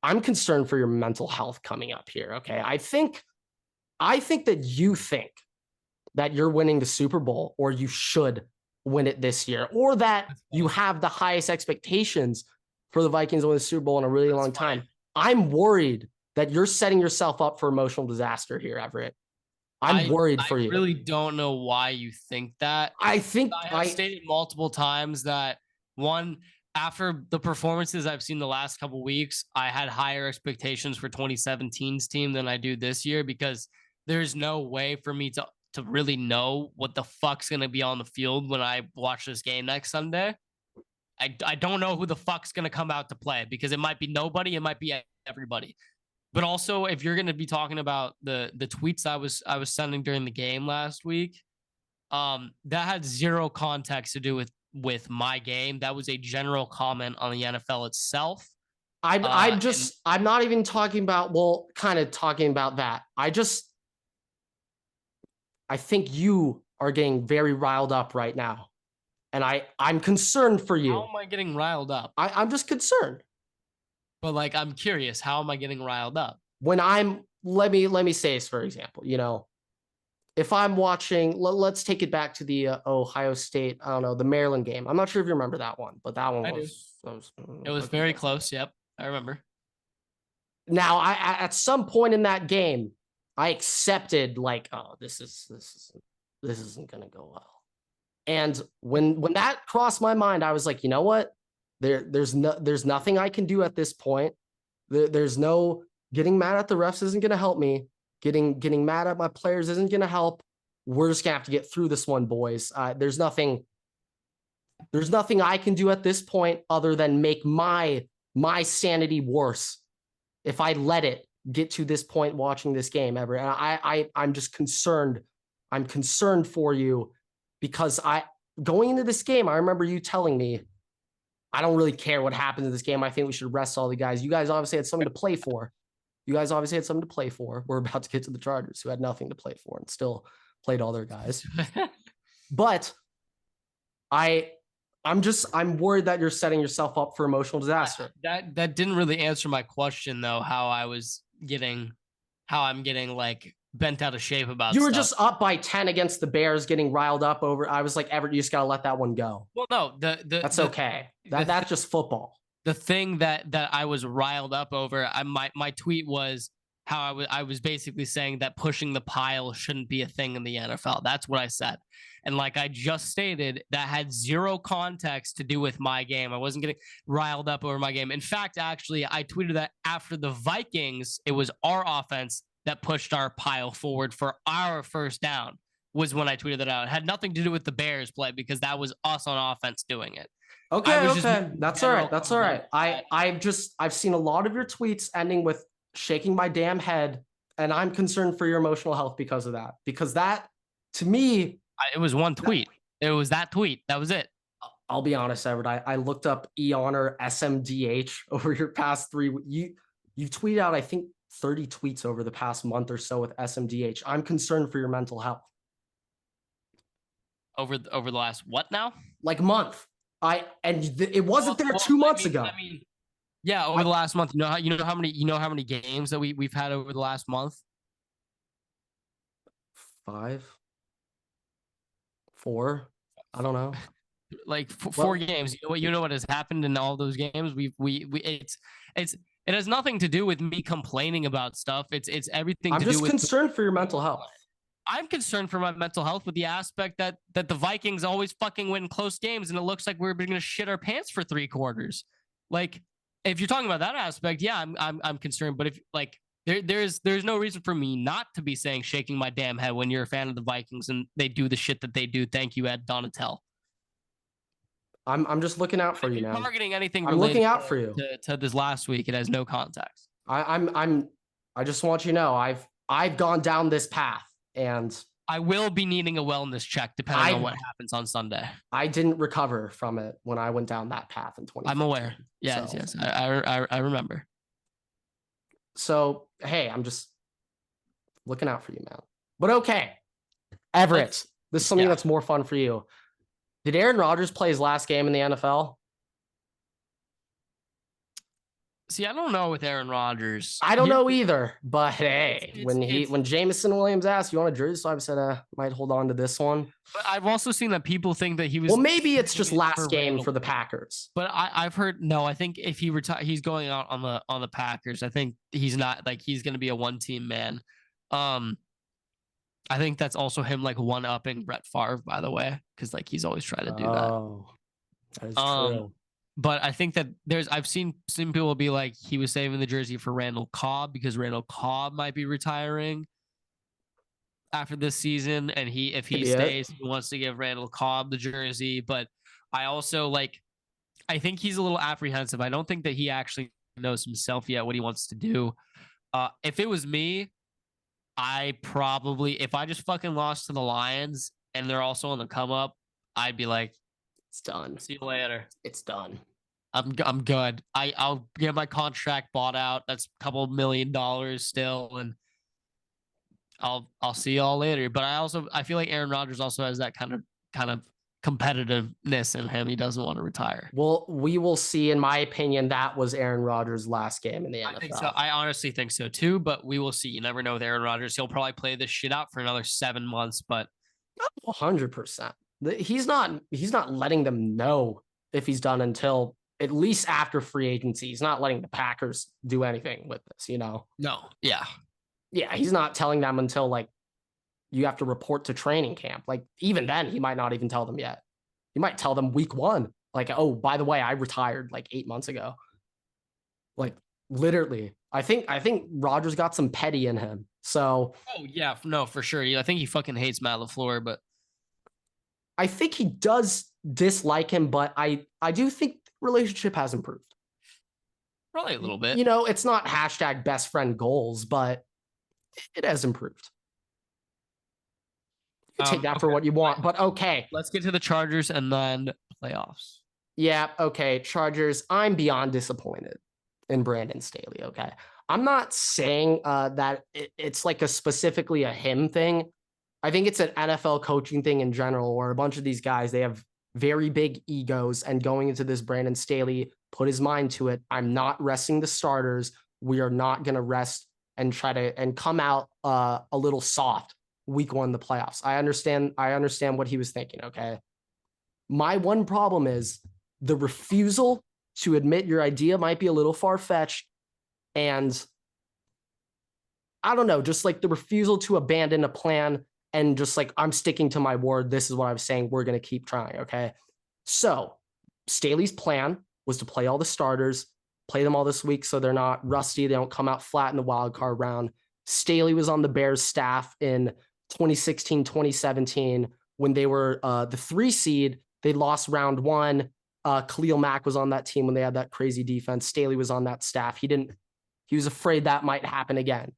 I'm concerned for your mental health coming up here. Okay, I think that you think that you're winning the Super Bowl, or you should win it this year, or that you have the highest expectations for the Vikings to win the Super Bowl in a really long time. I'm worried that you're setting yourself up for emotional disaster here, Everett. I'm worried for you. I really don't know why you think that. I have stated multiple times that one, after the performances I've seen the last couple of weeks, I had higher expectations for 2017's team than I do this year, because there's no way for me to really know what the fuck's going to be on the field when I watch this game next Sunday. I don't know who the fuck's going to come out to play, because it might be nobody. It might be everybody. But also, if you're going to be talking about the tweets I was sending during the game last week, that had zero context to do with my game. That was a general comment on the NFL itself. I'm not even talking about, well, kind of talking about that. I think you are getting very riled up right now. And I'm concerned for you. How am I getting riled up? I'm just concerned. But like, I'm curious, how am I getting riled up? When let me say this, for example, if I'm watching, let's take it back to the Ohio State, I don't know, the Maryland game. I'm not sure if you remember that one, but that one It was very close. Yep, I remember. Now, at some point in that game, I accepted like, oh, this isn't gonna go well. And when that crossed my mind, I was like, you know what? There's nothing I can do at this point. There's no getting mad at the refs isn't gonna help me. Getting mad at my players isn't gonna help. We're just gonna have to get through this one, boys. There's nothing I can do at this point other than make my sanity worse if I let it get to this point watching this game, Everett. And I'm just concerned. I'm concerned for you because going into this game, I remember you telling me, I don't really care what happens in this game. I think we should rest all the guys. You guys obviously had something to play for. We're about to get to the Chargers, who had nothing to play for and still played all their guys. But I'm worried that you're setting yourself up for emotional disaster. That didn't really answer my question though, how I'm getting like bent out of shape about you were just up by 10 against the Bears, getting riled up over. I was like, Everett, you just gotta let that one go. Well, no, that's okay. That's just football. The thing that I was riled up over, my tweet was how I was basically saying that pushing the pile shouldn't be a thing in the NFL. That's what I said. And like I just stated, that had zero context to do with my game. I wasn't getting riled up over my game. In fact, actually, I tweeted that after the Vikings, it was our offense that pushed our pile forward for our first down, was when I tweeted that out. It had nothing to do with the Bears play because that was us on offense doing it. Okay. That's all right. I've seen a lot of your tweets ending with shaking my damn head, and I'm concerned for your emotional health because of that. Because that, to me, it was one tweet. It was that tweet. That was it. I'll be honest, Everett. I looked up Eon or SMDH over your past 3. You tweeted out, I think, 30 tweets over the past month or so with SMDH. I'm concerned for your mental health. Over the last what now? Like month. It wasn't there 2 months ago. I mean, yeah, over the last month. You know how many games that we've had over the last month? 5, 4. I don't know. Like 4 games. You know what has happened in all those games? It has nothing to do with me complaining about stuff. It's everything to do with. I'm just concerned for your mental health. I'm concerned for my mental health with the aspect that the Vikings always fucking win close games, and it looks like we're going to shit our pants for 3 quarters. Like, if you're talking about that aspect, yeah, I'm concerned. But if like there's no reason for me not to be saying shaking my damn head when you're a fan of the Vikings and they do the shit that they do. Thank you, Ed Donatel. I'm just looking out for you now. Targeting anything. I'm looking out for you. To this last week, it has no context. I just want you to know I've gone down this path, and I will be needing a wellness check depending on what happens on Sunday. I didn't recover from it when I went down that path in 20. I'm aware. Yes, yes, I remember. So hey, I'm just looking out for you, man. But okay, Everett, this is something that's more fun for you. Did Aaron Rodgers play his last game in the NFL? See, I don't know with Aaron Rodgers. I don't know either. But hey, when Jameson Williams asked, "You want a jersey?" So I said, might hold on to this one. But I've also seen that people think that he was. Well, maybe it's just last game for the Packers. But I've heard no. I think if he retires, he's going out on the Packers. I think he's not like he's going to be a 1-team man. I think that's also him like one-upping Brett Favre, by the way, because like he's always tried to do that. Oh, that is true. But I think that I've seen some people be like he was saving the jersey for Randall Cobb because Randall Cobb might be retiring after this season, and if he stays, he wants to give Randall Cobb the jersey. But I also I think he's a little apprehensive. I don't think that he actually knows himself yet what he wants to do. If it was me, I probably, if I just fucking lost to the Lions and they're also on the come up, I'd be like, It's done. see you later. It's done. I'm good. I'll get my contract bought out. That's a couple $1 million still, and I'll see y'all later. But I feel like Aaron Rodgers also has that kind of competitiveness in him. He doesn't want to retire. Well, we will see. In my opinion, that was Aaron Rodgers' last game in the NFL. I think so. I honestly think so too, but we will see. You never know with Aaron Rodgers. He'll probably play this shit out for another 7 months, but 100%. He's not letting them know if he's done until at least after free agency. He's not letting the Packers do anything with this, No. Yeah. Yeah, he's not telling them until like you have to report to training camp. Like even then, he might not even tell them yet. He might tell them week 1. Like, oh, by the way, I retired like 8 months ago. Like literally. I think Rodgers got some petty in him. So oh yeah, no, for sure. I think he fucking hates Matt LaFleur, but I think he does dislike him, but I do think the relationship has improved. Probably a little bit. It's not hashtag best friend goals, but it has improved. You take that for what you want, but okay. Let's get to the Chargers and then playoffs. Yeah, okay. Chargers, I'm beyond disappointed in Brandon Staley, okay? I'm not saying that it's like specifically a him thing. I think it's an NFL coaching thing in general where a bunch of these guys, they have very big egos, and going into this, Brandon Staley put his mind to it. I'm not resting the starters. We are not going to rest and try to come out a little soft week 1 the playoffs. I understand what he was thinking, okay? My one problem is the refusal to admit your idea might be a little far-fetched, and I don't know, just like the refusal to abandon a plan and just like, I'm sticking to my word. This is what I'm saying. We're going to keep trying. Okay. So Staley's plan was to play all the starters, play them all this week so they're not rusty. They don't come out flat in the wild card round. Staley was on the Bears staff in 2016, 2017 when they were the 3 seed. They lost round 1. Khalil Mack was on that team when they had that crazy defense. Staley was on that staff. He was afraid that might happen again.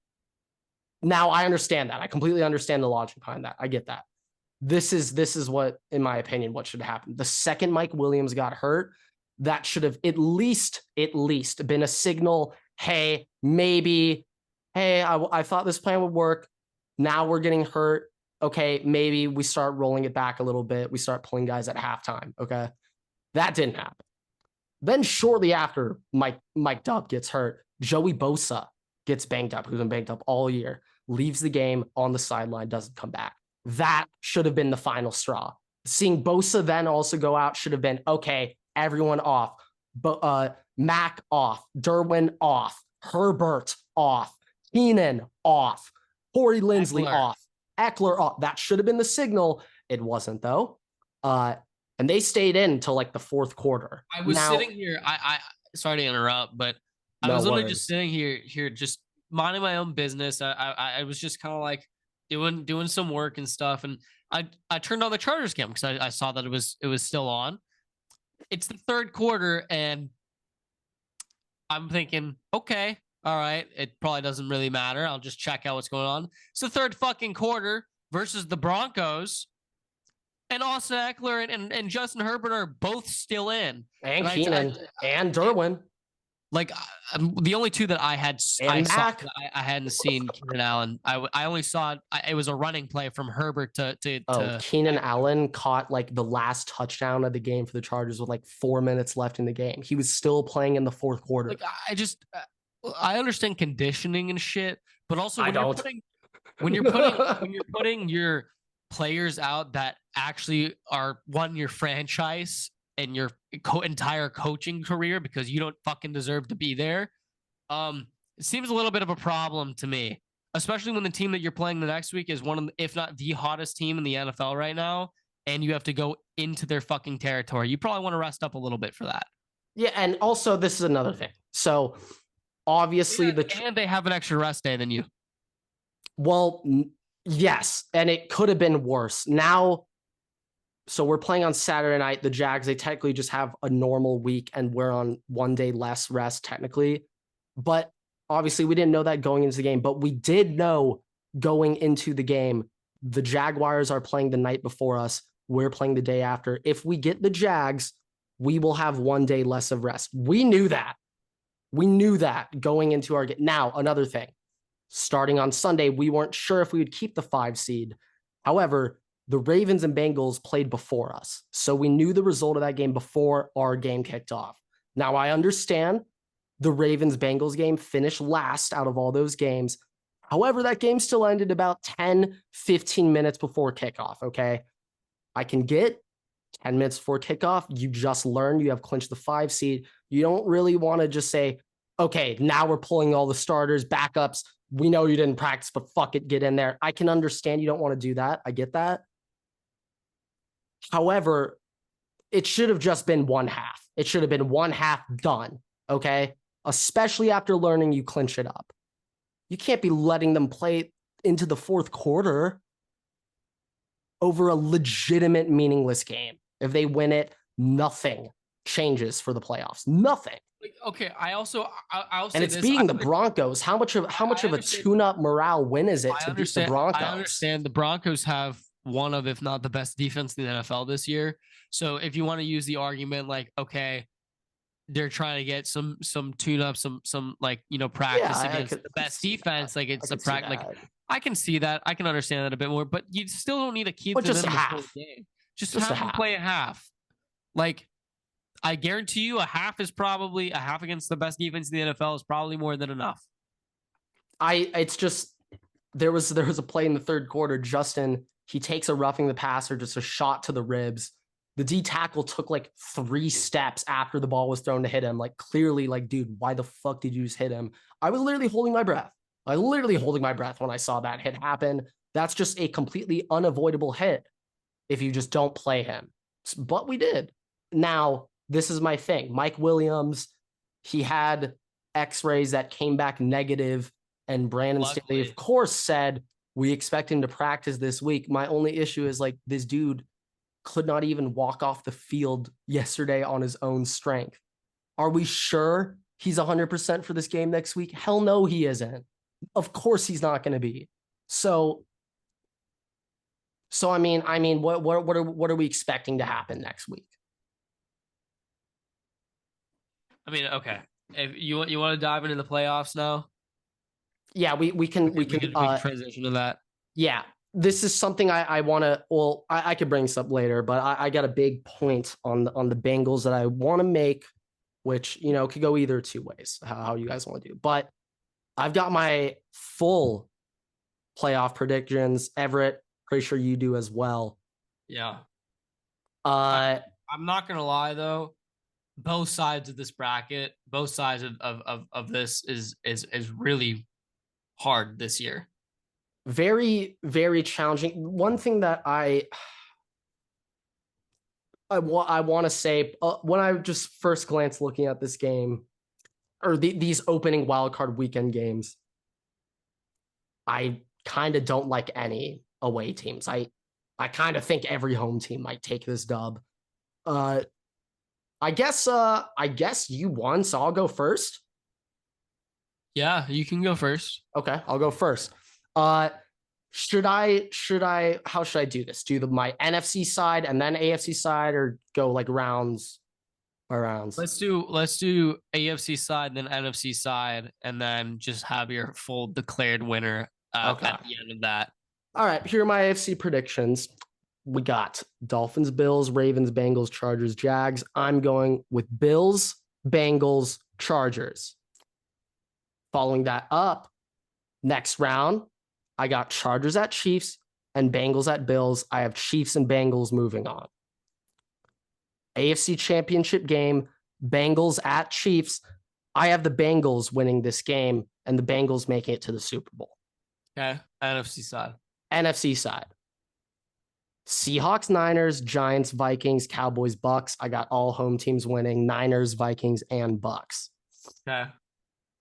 Now I understand that. I completely understand the logic behind that. I get that. This is what, in my opinion, what should happen. The second Mike Williams got hurt, that should have at least been a signal. Hey, maybe, I thought this plan would work. Now we're getting hurt. Okay, maybe we start rolling it back a little bit. We start pulling guys at halftime. Okay, that didn't happen. Then shortly after Mike Dubb gets hurt, Joey Bosa gets banged up, who's been banged up all year, leaves the game on the sideline, doesn't come back. That should have been the final straw. Seeing Bosa then also go out should have been, okay, everyone off. But Mac off, Derwin off, Herbert off, Keenan off, Corey Linsley off, Eckler off. That should have been the signal. It wasn't though. And they stayed in until like the 4th quarter. I was sitting here. I sorry to interrupt, but I was literally just sitting here, just minding my own business. I was just kind of like doing some work and stuff, and I turned on the Chargers game because I saw that it was still on. It's the 3rd quarter, and I'm thinking, okay, all right, it probably doesn't really matter. I'll just check out what's going on. It's the 3rd fucking quarter versus the Broncos. And Austin Eckler and Justin Herbert are both still in. And Keenan and Derwin. Like the only 2 that I hadn't seen Keenan Allen. I only saw it was a running play from Herbert to Keenan Allen caught like the last touchdown of the game for the Chargers with like 4 minutes left in the game. He was still playing in the 4th quarter. Like I understand conditioning and shit, but also when you're putting your players out that actually are your franchise and your entire coaching career because you don't fucking deserve to be there. It seems a little bit of a problem to me, especially when the team that you're playing the next week is one of, if not the hottest team in the NFL right now, and you have to go into their fucking territory. You probably want to rest up a little bit for that. Yeah, and also this is another thing. So obviously and they have an extra rest day than you. Well, yes, and it could have been worse. Now, so we're playing on Saturday night. The Jags, they technically just have a normal week, and we're on 1 day less rest technically. But Obviously, we didn't know that going into the game, but we did know going into the game, the Jaguars are playing the night before us. We're playing the day after. If we get the Jags, we will have 1 day less of rest. We knew that. We knew that going into our game. Now, another thing. Starting on Sunday, we weren't sure if we would keep the 5 seed. However, the Ravens and Bengals played before us. So we knew the result of that game before our game kicked off. Now, I understand the Ravens-Bengals game finished last out of all those games. However, that game still ended about 10, 15 minutes before kickoff, okay? I can get 10 minutes before kickoff. You just learned you have clinched the 5 seed. You don't really want to just say, okay, now we're pulling all the starters, backups. We know you didn't practice, but fuck it, get in there. I can understand you don't want to do that. I get that. However, it should have just been one half. It should have been one half done, okay? Especially after learning you clinch it up. You can't be letting them play into the fourth quarter over a legitimate, meaningless game. If they win it, nothing changes for the playoffs. Nothing. Okay, I'll and say it's this. beating the Broncos. How much of a tune-up morale win is it to beat the Broncos? I understand the Broncos have one of, if not the best defense in the NFL this year. So if you want to use the argument like, okay, they're trying to get some tune-up, some like, you know, practice against the best defense, like it's a practice. Like I can see that. I can understand that a bit more, but you still don't need to keep them in the whole game. Just have them play a half. Like, I guarantee you a half against the best defense in the NFL is probably more than enough. It's just there was a play in the third quarter. Justin, he takes a roughing the passer, just a shot to the ribs. The D tackle took like 3 steps after the ball was thrown to hit him. Like clearly, like, dude, why the fuck did you just hit him? I was literally holding my breath. When I saw that hit happen. That's just a completely unavoidable hit if you just don't play him. But we did. Now, this is my thing. Mike Williams, he had x-rays that came back negative, and Brandon Staley, of course, said, we expect him to practice this week. My only issue is, like, this dude could not even walk off the field yesterday on his own strength. Are we sure he's 100% for this game next week? Hell no, he isn't. Of course he's not going to be. So I mean, what are we expecting to happen next week? I mean, okay. If you want to dive into the playoffs now? Yeah, we can transition to that. Yeah, this is something I want to. Well, I could bring this up later, but I got a big point on the Bengals that I want to make, which, you know, could go either 2 ways. How you guys want to do, but I've got my full playoff predictions. Everett, pretty sure you do as well. Yeah. I'm not gonna lie though. Both sides of this bracket, both sides of this is really hard this year. Very, very challenging. One thing that I want to say, when I just first glance looking at this game, or these opening wildcard weekend games, I kind of don't like any away teams. I kind of think every home team might take this dub. I guess you won, so I'll go first. Yeah, you can go first. Okay, I'll go first. Should I how should I do this? Do my NFC side and then AFC side, or go like rounds by rounds? Let's do AFC side, then NFC side, and then just have your full declared winner at the end of that. All right, here are my AFC predictions. We got Dolphins, Bills, Ravens, Bengals, Chargers, Jags. I'm going with Bills, Bengals, Chargers. Following that up, next round, I got Chargers at Chiefs and Bengals at Bills. I have Chiefs and Bengals moving on. AFC Championship game, Bengals at Chiefs. I have the Bengals winning this game and the Bengals making it to the Super Bowl. Okay, NFC side. NFC side. Seahawks, Niners, Giants, Vikings, Cowboys, Bucks. I got all home teams winning, Niners, Vikings, and Bucks. Okay.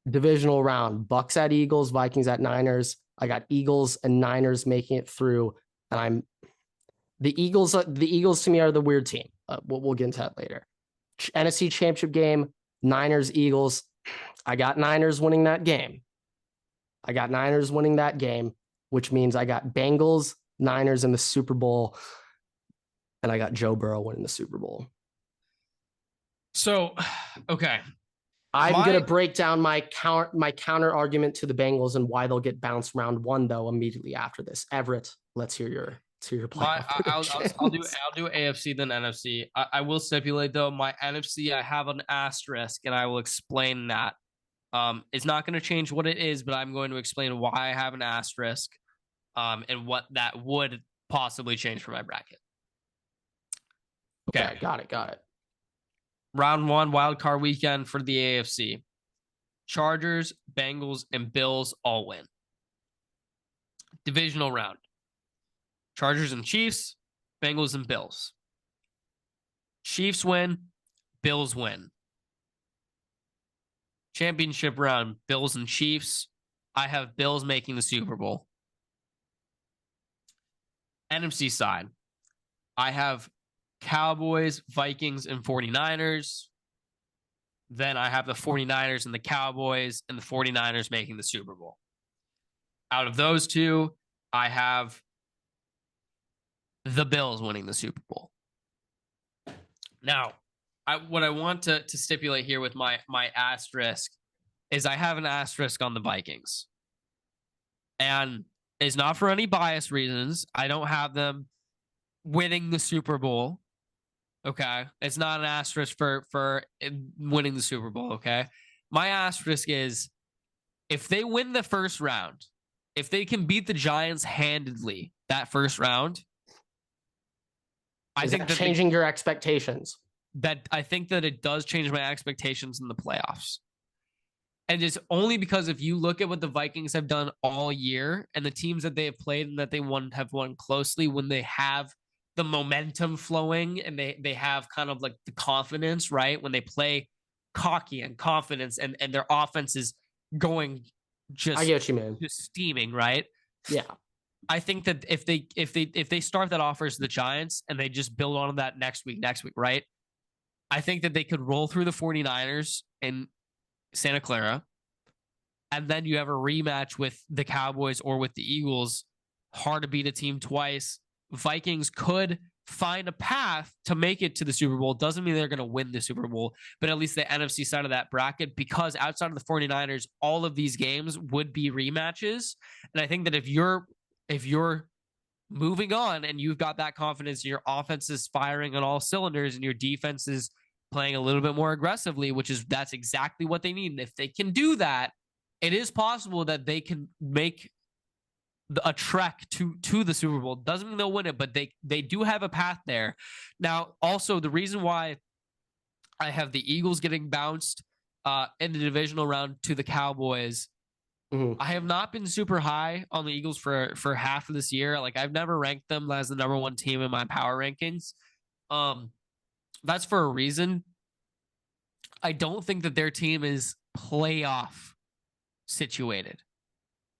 Divisional round, Bucks at Eagles, Vikings at Niners. I got Eagles and Niners making it through, and the Eagles to me are the weird team. We'll get into that later. NFC Championship game, Niners, Eagles. I got Niners winning that game. Which means I got Bengals, Niners in the Super Bowl, and I got Joe Burrow winning the Super Bowl. So, okay. I'm going to break down my counter argument to the Bengals and why they'll get bounced round one, though, immediately after this. Everett, let's hear your playoff predictions. I'll do AFC then NFC. I will stipulate though, my NFC I have an asterisk, and I will explain that. It's not going to change what it is, but I'm going to explain why I have an asterisk, and what that would possibly change for my bracket. Okay, got it. Round one, wild card weekend for the AFC. Chargers, Bengals, and Bills all win. Divisional round. Chargers and Chiefs, Bengals and Bills. Chiefs win, Bills win. Championship round, Bills and Chiefs. I have Bills making the Super Bowl. NFC side, I have Cowboys, Vikings, and 49ers. Then I have the 49ers and the Cowboys, and the 49ers making the Super Bowl. Out of those two, I have the Bills winning the Super Bowl. Now, what I want to stipulate here with my asterisk is I have an asterisk on the Vikings. And it's not for any bias reasons. I don't have them winning the Super Bowl. Okay. It's not an asterisk for winning the Super Bowl. Okay. My asterisk is if they win the first round, if they can beat the Giants handedly that first round, I think that changing your expectations. That I think that it does change my expectations in the playoffs. And it's only because if you look at what the Vikings have done all year and the teams that they have played and that they have won closely, when they have the momentum flowing and they have kind of like the confidence, right? When they play cocky and confidence and their offense is going just, I get what you mean, just steaming, right? Yeah. I think that if they start that off versus the Giants and they just build on that next week, right? I think that they could roll through the 49ers in Santa Clara. And then you have a rematch with the Cowboys or with the Eagles. Hard to beat a team twice. Vikings could find a path to make it to the Super Bowl. Doesn't mean they're going to win the Super Bowl, but at least the NFC side of that bracket, because outside of the 49ers, all of these games would be rematches. And I think that if you're moving on and you've got that confidence, your offense is firing on all cylinders and your defense is playing a little bit more aggressively, that's exactly what they need. And if they can do that, it is possible that they can make a trek to the Super Bowl. Doesn't mean they'll win it, but they do have a path there. Now, also the reason why I have the Eagles getting bounced in the divisional round to the Cowboys, I have not been super high on the Eagles for half of this year. Like, I've never ranked them as the number one team in my power rankings. That's for a reason. I don't think that their team is playoff situated.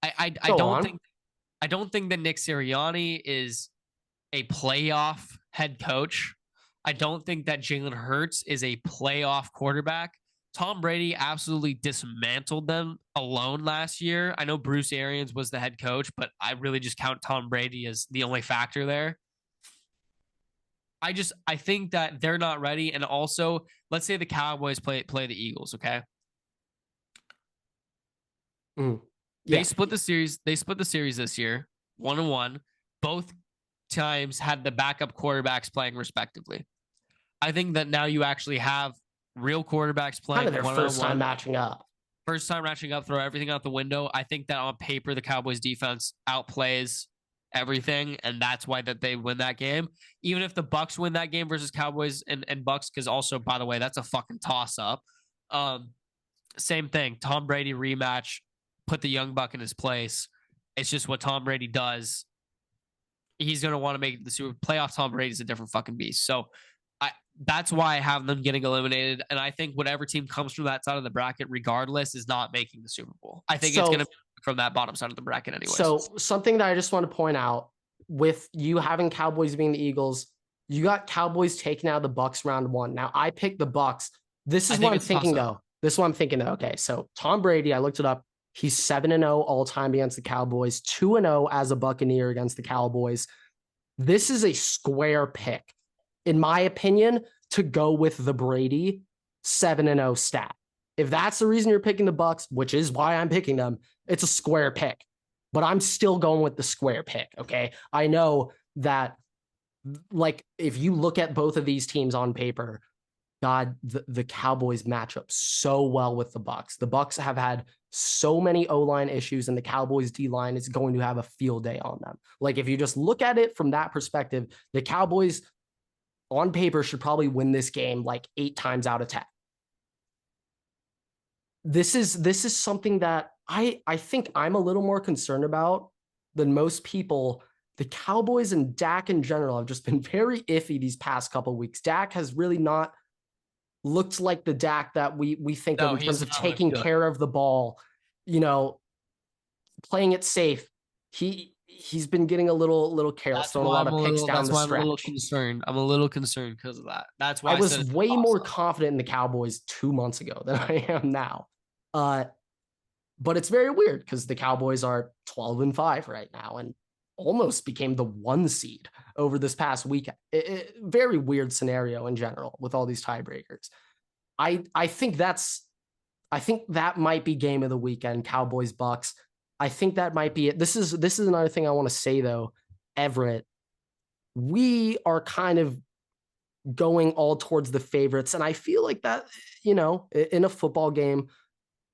I don't think that Nick Sirianni is a playoff head coach. I don't think that Jalen Hurts is a playoff quarterback. Tom Brady absolutely dismantled them alone last year. I know Bruce Arians was the head coach, but I really just count Tom Brady as the only factor there. I think that they're not ready. And also, let's say the Cowboys play the Eagles, okay? Yeah. They split the series this year, 1-1. Both times had the backup quarterbacks playing respectively. I think that now you actually have real quarterbacks playing. Kind of their first time matching up. Throw everything out the window. I think that on paper, the Cowboys defense outplays everything, and that's why that they win that game. Even if the Bucs win that game versus Cowboys and Bucs, because also, by the way, that's a fucking toss-up. Same thing. Tom Brady rematch, put the young buck in his place. It's just what Tom Brady does. He's going to want to make the Super playoff. Tom Brady's a different fucking beast. So that's why I have them getting eliminated. And I think whatever team comes from that side of the bracket, regardless, is not making the Super Bowl. I think it's going to be from that bottom side of the bracket anyway. So something that I just want to point out, with you having Cowboys being the Eagles, you got Cowboys taking out the Bucs round one. Now I picked the Bucs. This is what I'm thinking though. this is what I'm thinking. Okay, so Tom Brady, I looked it up. He's 7-0 all time against the Cowboys, 2-0 as a Buccaneer against the Cowboys. This is a square pick, in my opinion, to go with the Brady 7-0 stat. If that's the reason you're picking the Bucs, which is why I'm picking them, it's a square pick. But I'm still going with the square pick. Okay, I know that, like, if you look at both of these teams on paper, God, the Cowboys match up so well with the Bucs. The Bucs have had so many O-line issues, and the Cowboys D-line is going to have a field day on them. Like, if you just look at it from that perspective, the Cowboys on paper should probably win this game like 8 times out of 10. This is something that I think I'm a little more concerned about than most people. The Cowboys and Dak in general have just been very iffy these past couple of weeks. Dak has really not looked like the Dak that we think of in terms of taking care of the ball, playing it safe. He's been getting a little careless, throwing a lot of picks down the stretch. I'm a little concerned. I'm a little concerned because of that. That's why I was way more confident in the Cowboys 2 months ago than I am now. But it's very weird because the Cowboys are 12-5 right now and almost became the 1 seed over this past weekend. Very weird scenario in general with all these tiebreakers. I think that might be game of the weekend, Cowboys Bucs. I think that might be it. This is another thing I want to say though, Everett. We are kind of going all towards the favorites, and I feel like that, in a football game,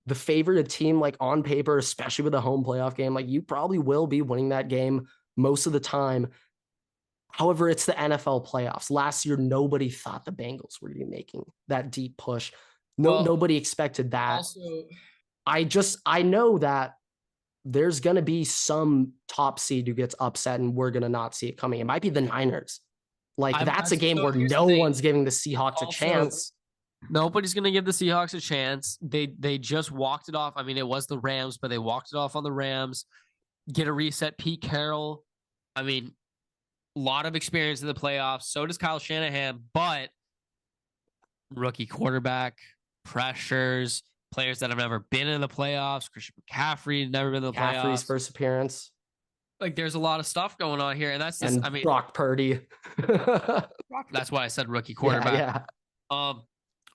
the favored team, like on paper, especially with a home playoff game, like you probably will be winning that game most of the time. However, it's the NFL playoffs. Last year, nobody thought the Bengals were going to be making that deep push. Nobody expected that. Also, I know that there's going to be some top seed who gets upset and we're going to not see it coming. It might be the Niners. Like, that's a game where no one's giving the Seahawks a chance. Nobody's going to give the Seahawks a chance. They just walked it off. I mean, it was the Rams, but they walked it off on the Rams. Get a reset. Pete Carroll. I mean, a lot of experience in the playoffs. So does Kyle Shanahan, but rookie quarterback, pressures, players that have never been in the playoffs. Christian McCaffrey, never been in the playoffs. McCaffrey's first appearance. Like, there's a lot of stuff going on here, and that's just, I mean, Brock Purdy. That's why I said rookie quarterback. Yeah.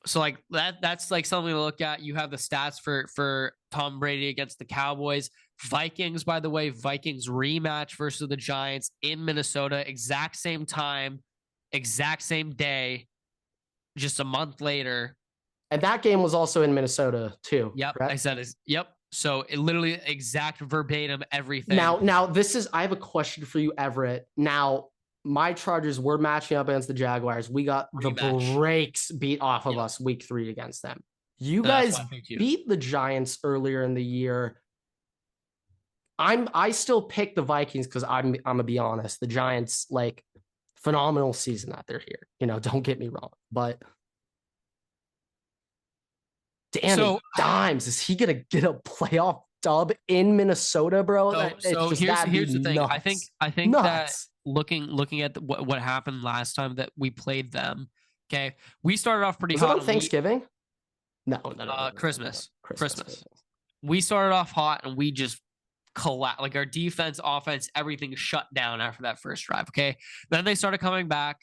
So like that's like something to look at. You have the stats for Tom Brady against the Cowboys. Vikings, by the way, Vikings rematch versus the Giants in Minnesota, exact same time, exact same day, just a month later. And that game was also in Minnesota too. Yep, correct? I said it. Yep. So it literally exact verbatim everything. Now I have a question for you, Everett. Now, my Chargers were matching up against the Jaguars. We got the brakes beat off of us week 3 against them. You guys beat the Giants earlier in the year. I still pick the Vikings because I'm gonna be honest. The Giants, like, phenomenal season that they're here. Don't get me wrong, but Danny Dimes, is he gonna get a playoff dub in Minnesota, bro? Here's the thing. Nuts. I think that looking at what happened last time that we played them, okay, we started off pretty hot. On Thanksgiving? No. Christmas. We started off hot and we just collapsed. Like, our defense, offense, everything shut down after that first drive. Okay, then they started coming back.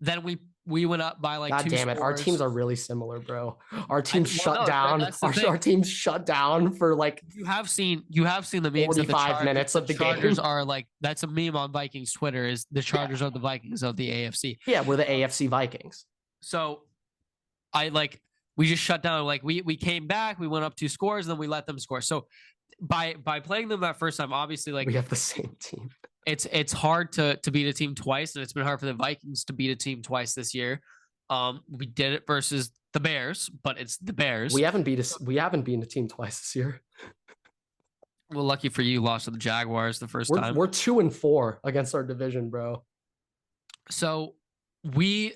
Then we went up by like God 2 damn it. Scores. Our teams are really similar, bro. Our teams shut down. Our teams shut down for like you have seen the memes 45 minutes of the Chargers game. Are like, that's a meme on Vikings Twitter, is the Chargers are the Vikings of the AFC. Yeah, we're the AFC Vikings. So we just shut down. Like, we came back, we went up 2 scores, and then we let them score. So by playing them that first time, obviously, like, we have the same team. It's hard to beat a team twice, and it's been hard for the Vikings to beat a team twice this year. We did it versus the Bears, but it's the Bears. We haven't beaten a team twice this year. Well, lucky for you, lost to the Jaguars the first time. We're 2-4 against our division, bro. So we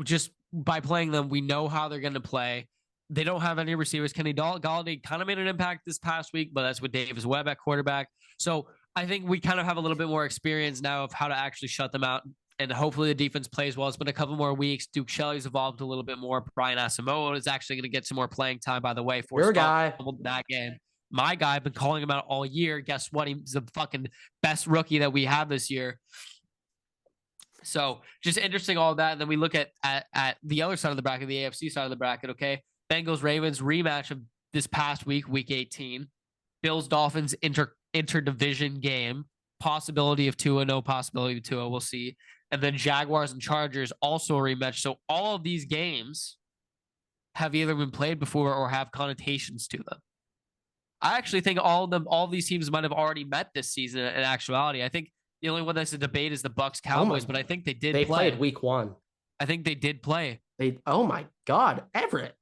just, by playing them, we know how they're going to play. They don't have any receivers. Kenny Galladay kind of made an impact this past week, but that's with Davis Webb at quarterback. So I think we kind of have a little bit more experience now of how to actually shut them out. And hopefully the defense plays well. It's been a couple more weeks. Duke Shelley's evolved a little bit more. Brian Asamoah is actually going to get some more playing time, by the way. Your guy. That game. My guy, I've been calling him out all year. Guess what? He's the fucking best rookie that we have this year. So just interesting, all that. And then we look at the other side of the bracket, the AFC side of the bracket, okay? Bengals-Ravens rematch of this past week, week 18. Bills-Dolphins interdivision game. Possibility of Tua, no possibility of Tua. We'll see. And then Jaguars and Chargers also a rematch. So all of these games have either been played before or have connotations to them. I actually think all of these teams might have already met this season in actuality. I think the only one that's a debate is the Bucks Cowboys, but I think they did play. They played week 1. I think they did play. Oh my God, Everett.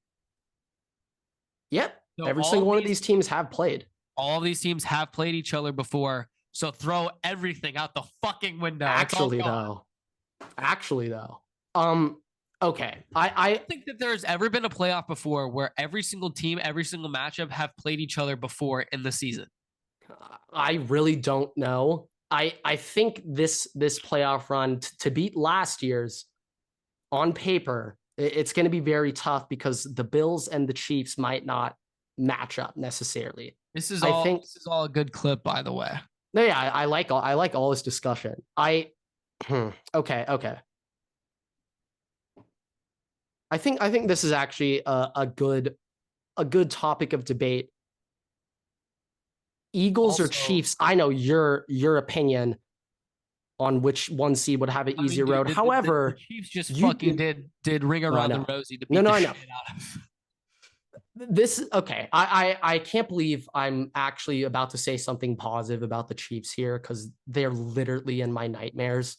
Yep. So every single one of these teams have played. All of these teams have played each other before. So throw everything out the fucking window. Actually, though. Okay. I think that there's ever been a playoff before where every single team, every single matchup have played each other before in the season. I really don't know. I think this playoff run to beat last year's on paper, it's going to be very tough because the Bills and the Chiefs might not match up necessarily. This is all a good clip, by the way. No, yeah, I like all this discussion. Okay. I think this is actually a good topic of debate. Eagles or Chiefs? I know your opinion on which one seed would have an easier road. However, the Chiefs just fucking did ring around the rosy to beat the shit out of. This okay. I can't believe I'm actually about to say something positive about the Chiefs here because they're literally in my nightmares.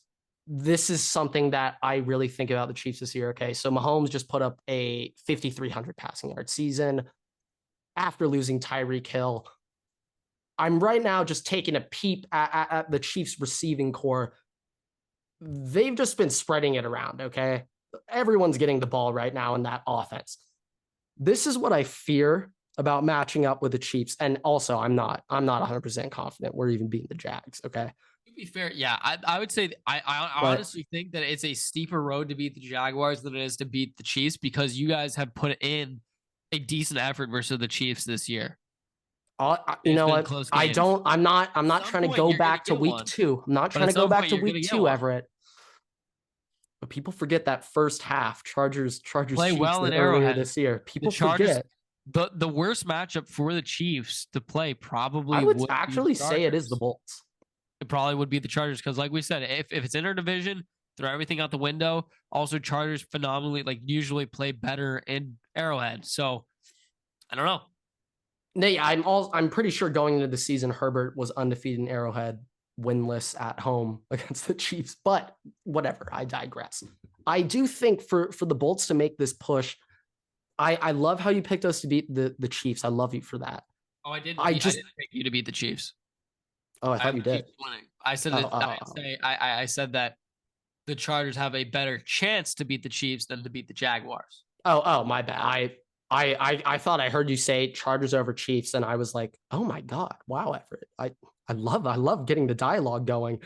This is something that I really think about the Chiefs this year. Okay, so Mahomes just put up a 5,300 passing yard season after losing Tyreek Hill. I'm right now just taking a peep at the Chiefs receiving core. They've just been spreading it around, okay? Everyone's getting the ball right now in that offense. This is what I fear about matching up with the Chiefs. And also, I'm not 100% confident we're even beating the Jags, okay? To be fair, yeah, I would say I honestly think that it's a steeper road to beat the Jaguars than it is to beat the Chiefs because you guys have put in a decent effort versus the Chiefs this year. You know what? I'm not trying to go back to week 2. I'm not trying to go back to week 2, Everett. But people forget that first half Chargers play Chiefs well in Arrowhead this year. People forget. The worst matchup for the Chiefs to play probably I would actually say it is the Bolts. It probably would be the Chargers because, like we said, if it's interdivision, throw everything out the window. Also, Chargers phenomenally usually play better in Arrowhead. So I don't know. No, yeah, I'm pretty sure going into the season, Herbert was undefeated in Arrowhead, winless at home against the Chiefs. But whatever, I digress. I do think for the Bolts to make this push, I love how you picked us to beat the Chiefs. I love you for that. Oh, I didn't pick you to beat the Chiefs. Oh, I thought you did. I said I said that the Chargers have a better chance to beat the Chiefs than to beat the Jaguars. Oh, my bad. I thought I heard you say Chargers over Chiefs, and I was like, oh my God, wow, Everett. I love getting the dialogue going.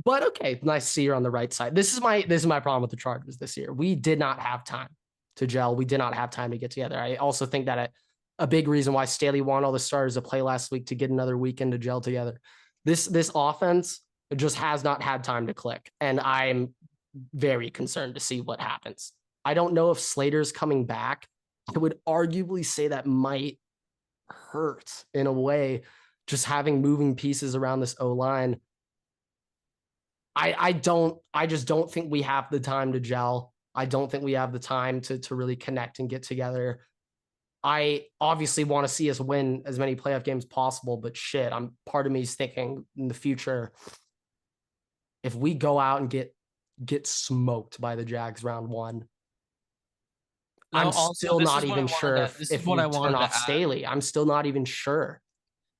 But okay, nice to see you're on the right side. This is my problem with the Chargers this year. We did not have time to gel. We did not have time to get together. I also think that a big reason why Staley wanted all the starters to play last week to get another weekend to gel together. This offense just has not had time to click, and I'm very concerned to see what happens. I don't know if Slater's coming back. I would arguably say that might hurt in a way, just having moving pieces around this O-line. I just don't think we have the time to gel. I don't think we have the time to really connect and get together. I obviously want to see us win as many playoff games possible, but shit, part of me is thinking in the future, if we go out and get smoked by the Jags round 1, I'm still not even sure if we turn off Staley. I'm still not even sure.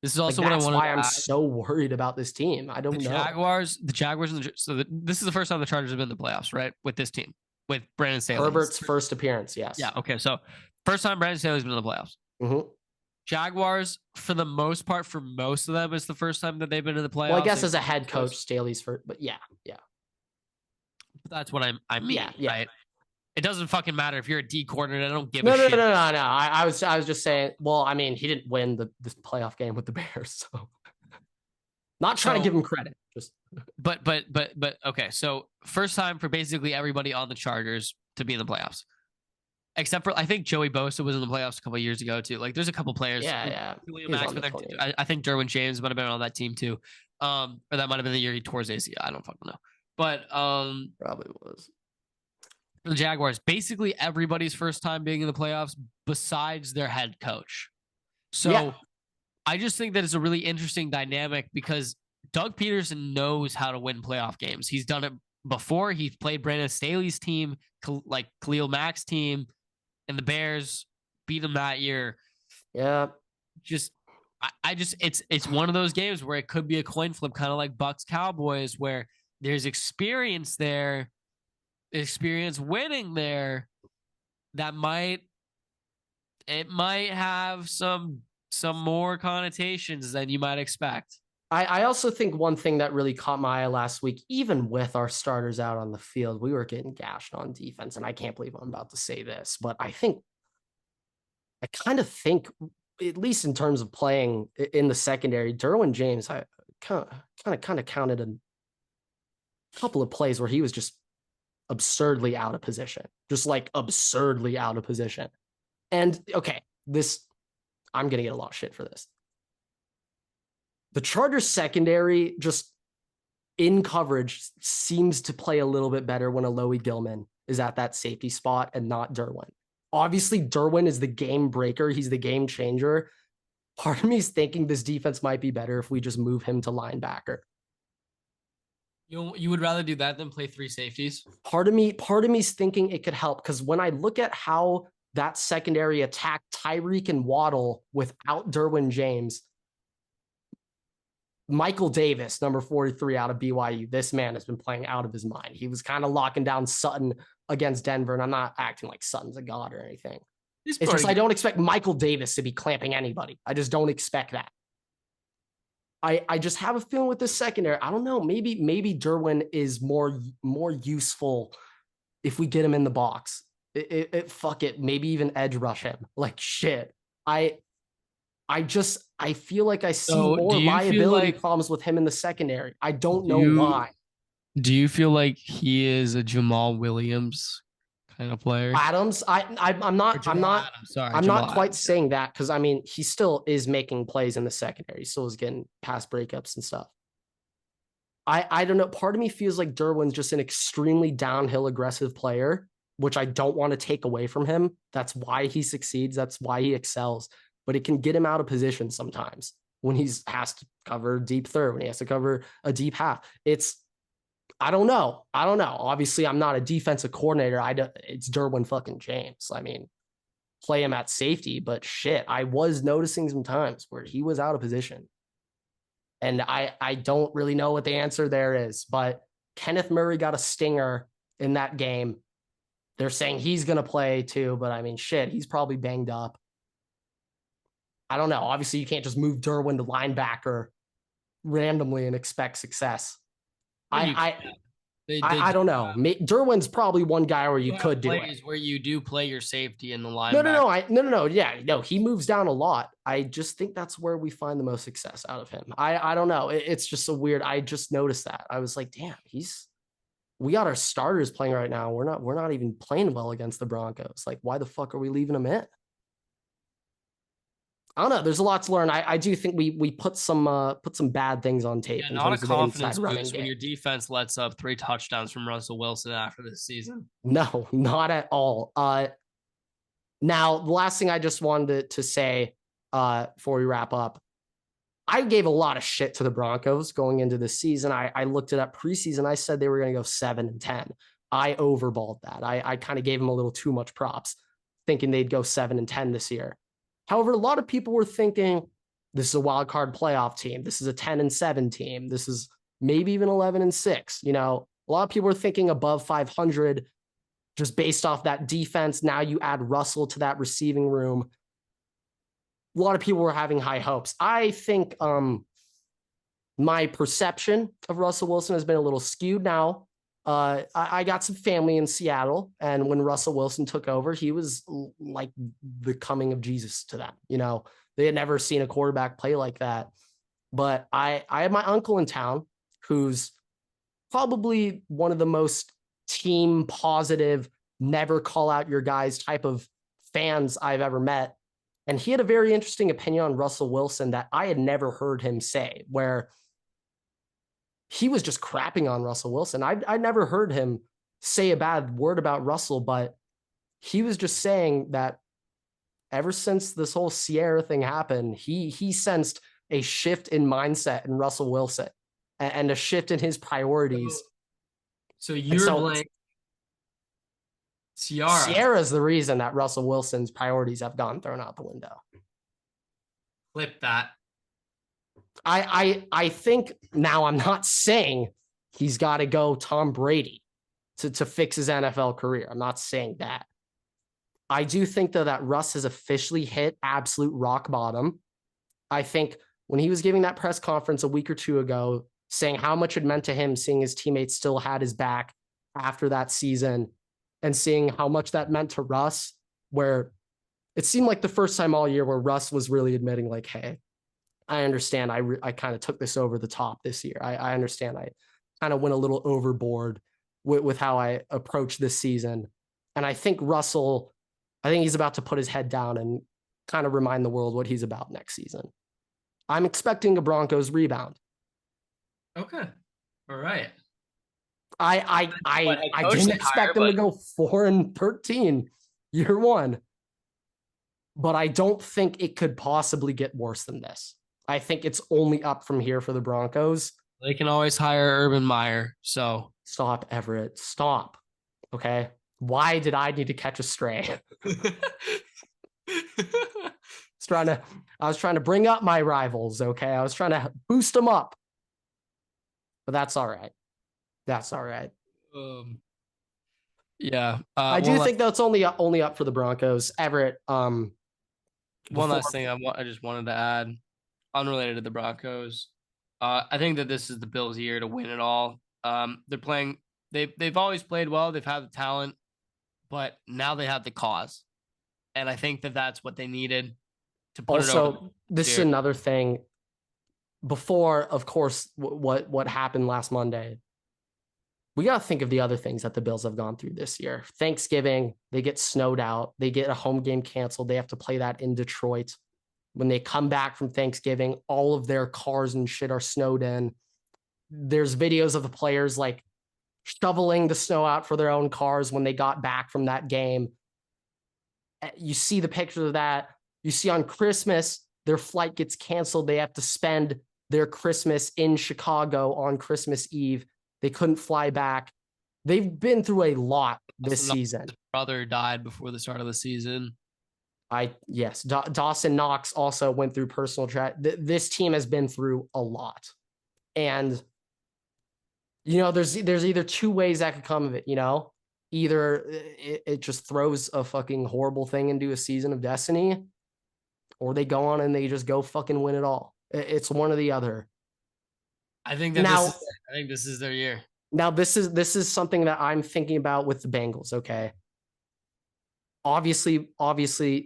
This is also what I wanted to add. That's why I'm so worried about this team. I don't know. The Jaguars, this is the first time the Chargers have been in the playoffs, right? With this team, with Brandon Staley. Herbert's first appearance, yes. Yeah, okay. So first time Brandon Staley's been in the playoffs. Mm-hmm. Jaguars, for the most part, for most of them, it's the first time that they've been in the playoffs. Well, I guess as a head coach, Staley's first, but yeah. That's what I mean, Yeah. right? It doesn't fucking matter if you're a D coordinator. I don't give No, a no, shit. no, no, no. I was just saying. Well, I mean, he didn't win this playoff game with the Bears, so not trying to give him credit. Just but okay. So first time for basically everybody on the Chargers to be in the playoffs, except for I think Joey Bosa was in the playoffs a couple of years ago too. Like there's a couple players. yeah. Max, I think Derwin James might have been on that team too. Or that might have been the year he tore his ACL. I don't fucking know. But probably was. For the Jaguars, basically everybody's first time being in the playoffs besides their head coach. So I just think that it's a really interesting dynamic because Doug Peterson knows how to win playoff games. He's done it before. He's played Brandon Staley's team, like Khalil Mack's team, and the Bears beat him that year. Yeah. It's one of those games where it could be a coin flip, kind of like Bucks Cowboys, where there's experience there, experience winning there, that might have some more connotations than you might expect. I also think one thing that really caught my eye last week, even with our starters out on the field, we were getting gashed on defense. And I can't believe I'm about to say this, but I kind of think, at least in terms of playing in the secondary, Derwin James, I kind of counted a couple of plays where he was just absurdly out of position, just like absurdly out of position. And okay, I'm going to get a lot of shit for this. The Chargers secondary just in coverage seems to play a little bit better when Alohi Gilman is at that safety spot and not Derwin. Obviously, Derwin is the game breaker. He's the game changer. Part of me is thinking this defense might be better if we just move him to linebacker. You would rather do that than play three safeties? Part of me's thinking it could help, because when I look at how that secondary attacked Tyreek and Waddle without Derwin James, Michael Davis, number 43 out of BYU, this man has been playing out of his mind. He was kind of locking down Sutton against Denver, and I'm not acting like Sutton's a god or anything. It's just I don't expect Michael Davis to be clamping anybody. I just don't expect that. I just have a feeling with this secondary. I don't know. Maybe Derwin is more useful if we get him in the box. Fuck it. Maybe even edge rush him. Like shit. I feel like I see more liability problems with him in the secondary. I don't know why. Do you feel like he is a Jamal Williams kind of player? Adams, I'm not quite saying that, because I mean he still is making plays in the secondary. He still is getting pass breakups and stuff. I don't know. Part of me feels like Derwin's just an extremely downhill aggressive player, which I don't want to take away from him. That's why he succeeds. That's why he excels. But it can get him out of position sometimes when he has to cover deep third, when he has to cover a deep half. I don't know. Obviously, I'm not a defensive coordinator. It's Derwin fucking James. I mean, play him at safety, but shit, I was noticing some times where he was out of position. And I don't really know what the answer there is, but Kenneth Murray got a stinger in that game. They're saying he's going to play too, but I mean, shit, he's probably banged up. I don't know. Obviously, you can't just move Derwin to linebacker randomly and expect success. I don't know. Derwin's probably one guy where you could do it. Where you do play your safety in the line. No. Yeah, no. He moves down a lot. I just think that's where we find the most success out of him. I don't know. It's just so weird. I just noticed that. I was like, damn, we got our starters playing right now. We're not even playing well against the Broncos. Like, why the fuck are we leaving them in? I don't know. There's a lot to learn. I do think we put some bad things on tape. Yeah, not a confidence boost when your defense lets up 3 touchdowns from Russell Wilson after this season. No, not at all. Now, the last thing I just wanted to say before we wrap up, I gave a lot of shit to the Broncos going into this season. I looked it up preseason. I said they were going to go 7-10. I overballed that. I kind of gave them a little too much props, thinking they'd go 7-10 this year. However, a lot of people were thinking this is a wild card playoff team. This is a 10-7 team. This is maybe even 11-6. You know, a lot of people were thinking above 500 just based off that defense. Now you add Russell to that receiving room. A lot of people were having high hopes. I think my perception of Russell Wilson has been a little skewed now I got some family in Seattle, and when Russell Wilson took over, he was like the coming of Jesus to them. You know, they had never seen a quarterback play like that. But I have my uncle in town who's probably one of the most team positive, never call out your guys type of fans I've ever met. And he had a very interesting opinion on Russell Wilson that I had never heard him say, where he was just crapping on Russell Wilson. I never heard him say a bad word about Russell, but he was just saying that ever since this whole Sierra thing happened, he sensed a shift in mindset in Russell Wilson and a shift in his priorities. So you're blank. Sierra's the reason that Russell Wilson's priorities have gone thrown out the window. Clip that. I think now I'm not saying he's got to go Tom Brady to fix his NFL career. I'm not saying that. I do think, though, that Russ has officially hit absolute rock bottom. I think when he was giving that press conference a week or two ago, saying how much it meant to him seeing his teammates still had his back after that season and seeing how much that meant to Russ, where it seemed like the first time all year where Russ was really admitting like, hey, I understand. I kind of took this over the top this year. I understand. I kind of went a little overboard with how I approached this season. And I think he's about to put his head down and kind of remind the world what he's about next season. I'm expecting a Broncos rebound. Okay. All right. I didn't expect them to go 4-13 year one, but I don't think it could possibly get worse than this. I think it's only up from here for the Broncos. They can always hire Urban Meyer. So stop, Everett. Stop. Okay. Why did I need to catch a stray? I was trying to bring up my rivals. Okay. I was trying to boost them up, but that's all right. That's all right. Yeah. I do think that's only up for the Broncos. Everett. One last thing I just wanted to add, unrelated to the Broncos. I think that this is the Bills' year to win it all. They're playing. They've always played well. They've had the talent, but now they have the cause, and I think that that's what they needed to put it over. This is another thing. Before, of course, what happened last Monday, we got to think of the other things that the Bills have gone through this year. Thanksgiving, they get snowed out. They get a home game canceled. They have to play that in Detroit. When they come back from Thanksgiving, all of their cars and shit are snowed in. There's videos of the players like shoveling the snow out for their own cars when they got back from that game. You see the pictures of that. You see on Christmas, their flight gets canceled. They have to spend their Christmas in Chicago on Christmas Eve. They couldn't fly back. They've been through a lot this season. His brother died before the start of the season. Yes. Dawson Knox also went through personal this team has been through a lot. And, you know, there's either two ways that could come of it, you know? Either it just throws a fucking horrible thing into a season of destiny, or they go on and they just go fucking win it all. It's one or the other. I think this is their year. Now, this is something that I'm thinking about with the Bengals, okay? Obviously,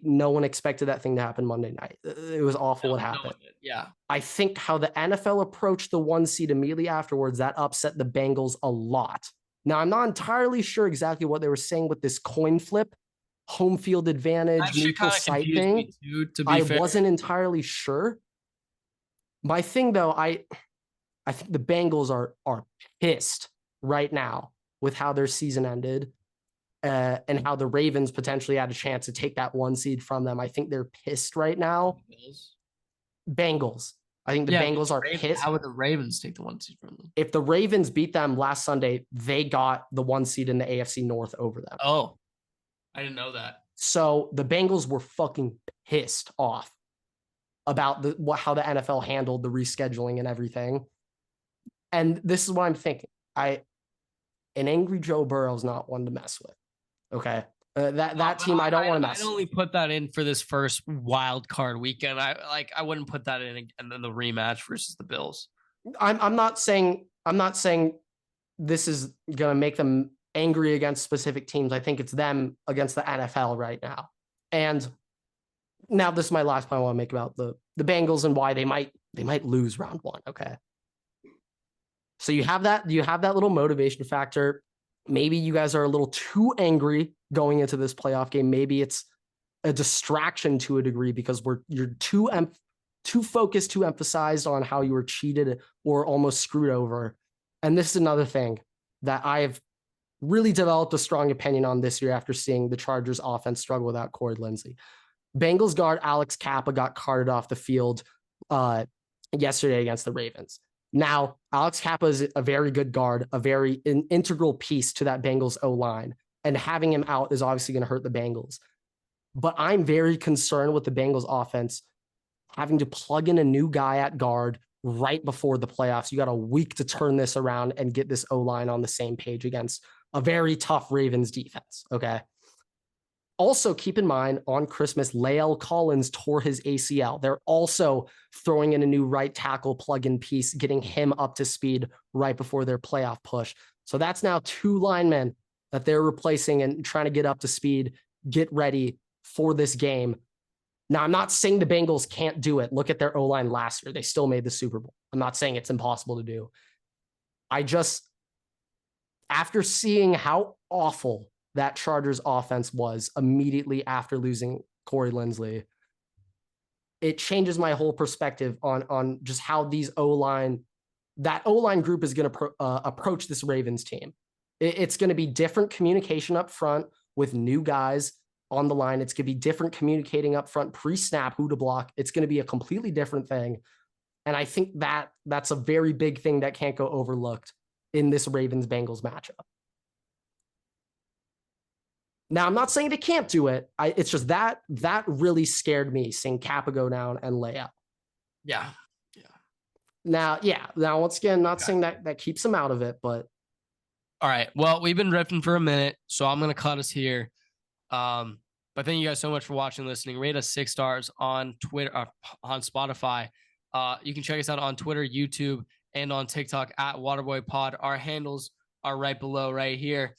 no one expected that thing to happen Monday night. It was awful what happened. Yeah. I think how the NFL approached the 1 seed immediately afterwards, that upset the Bengals a lot. Now, I'm not entirely sure exactly what they were saying with this coin flip, home field advantage, neutral site thing. I wasn't entirely sure. My thing, though, I think the Bengals are pissed right now with how their season ended. And how the Ravens potentially had a chance to take that 1 seed from them. I think they're pissed right now. Bengals. I think the Bengals are pissed. How would the Ravens take the 1 seed from them? If the Ravens beat them last Sunday, they got the 1 seed in the AFC North over them. Oh, I didn't know that. So the Bengals were fucking pissed off about how the NFL handled the rescheduling and everything. And this is what I'm thinking. An angry Joe Burrow is not one to mess with. Okay. That team, I don't want to mess. I'd only put that in for this first wild card weekend. I wouldn't put that in and then the rematch versus the Bills. I'm not saying this is going to make them angry against specific teams. I think it's them against the NFL right now. And now this is my last point I want to make about the Bengals and why they might lose round one. Okay. So you have that little motivation factor. Maybe you guys are a little too angry going into this playoff game. Maybe it's a distraction to a degree because you're too focused, too emphasized on how you were cheated or almost screwed over. And this is another thing that I've really developed a strong opinion on this year after seeing the Chargers offense struggle without Corey Linsley. Bengals guard Alex Kappa got carted off the field yesterday against the Ravens. Now, Alex Kappa is a very good guard, a very integral piece to that Bengals O-line, and having him out is obviously going to hurt the Bengals. But I'm very concerned with the Bengals offense having to plug in a new guy at guard right before the playoffs. You got a week to turn this around and get this O-line on the same page against a very tough Ravens defense, okay? Also, keep in mind, on Christmas, Lael Collins tore his ACL. They're also throwing in a new right tackle plug-in piece, getting him up to speed right before their playoff push. So that's now 2 linemen that they're replacing and trying to get up to speed, get ready for this game. Now, I'm not saying the Bengals can't do it. Look at their O-line last year. They still made the Super Bowl. I'm not saying it's impossible to do. After seeing how awful that Chargers offense was immediately after losing Corey Linsley, it changes my whole perspective on just how that O-line group is going to approach this Ravens team. It's going to be different communication up front with new guys on the line. It's going to be different communicating up front, pre-snap, who to block. It's going to be a completely different thing. And I think that's a very big thing that can't go overlooked in this Ravens-Bengals matchup. Now, I'm not saying they can't do it. It's just that really scared me, seeing Kappa go down and lay out. Yeah. Now, once again, not saying that keeps them out of it, but. All right. Well, we've been riffing for a minute, so I'm going to cut us here. But thank you guys so much for watching and listening. Rate us 6 stars on Twitter, on Spotify. You can check us out on Twitter, YouTube, and on TikTok at WaterboyPod. Our handles are right below right here.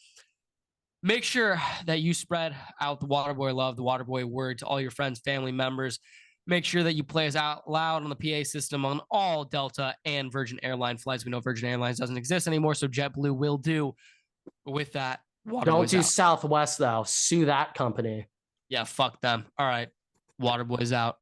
Make sure that you spread out the Waterboy love, the Waterboy word to all your friends, family members. Make sure that you play us out loud on the PA system on all Delta and Virgin Airline flights. We know Virgin Airlines doesn't exist anymore, so JetBlue will do. With that, Don't do Southwest, though. Sue that company. Yeah, fuck them. All right. Waterboy's out.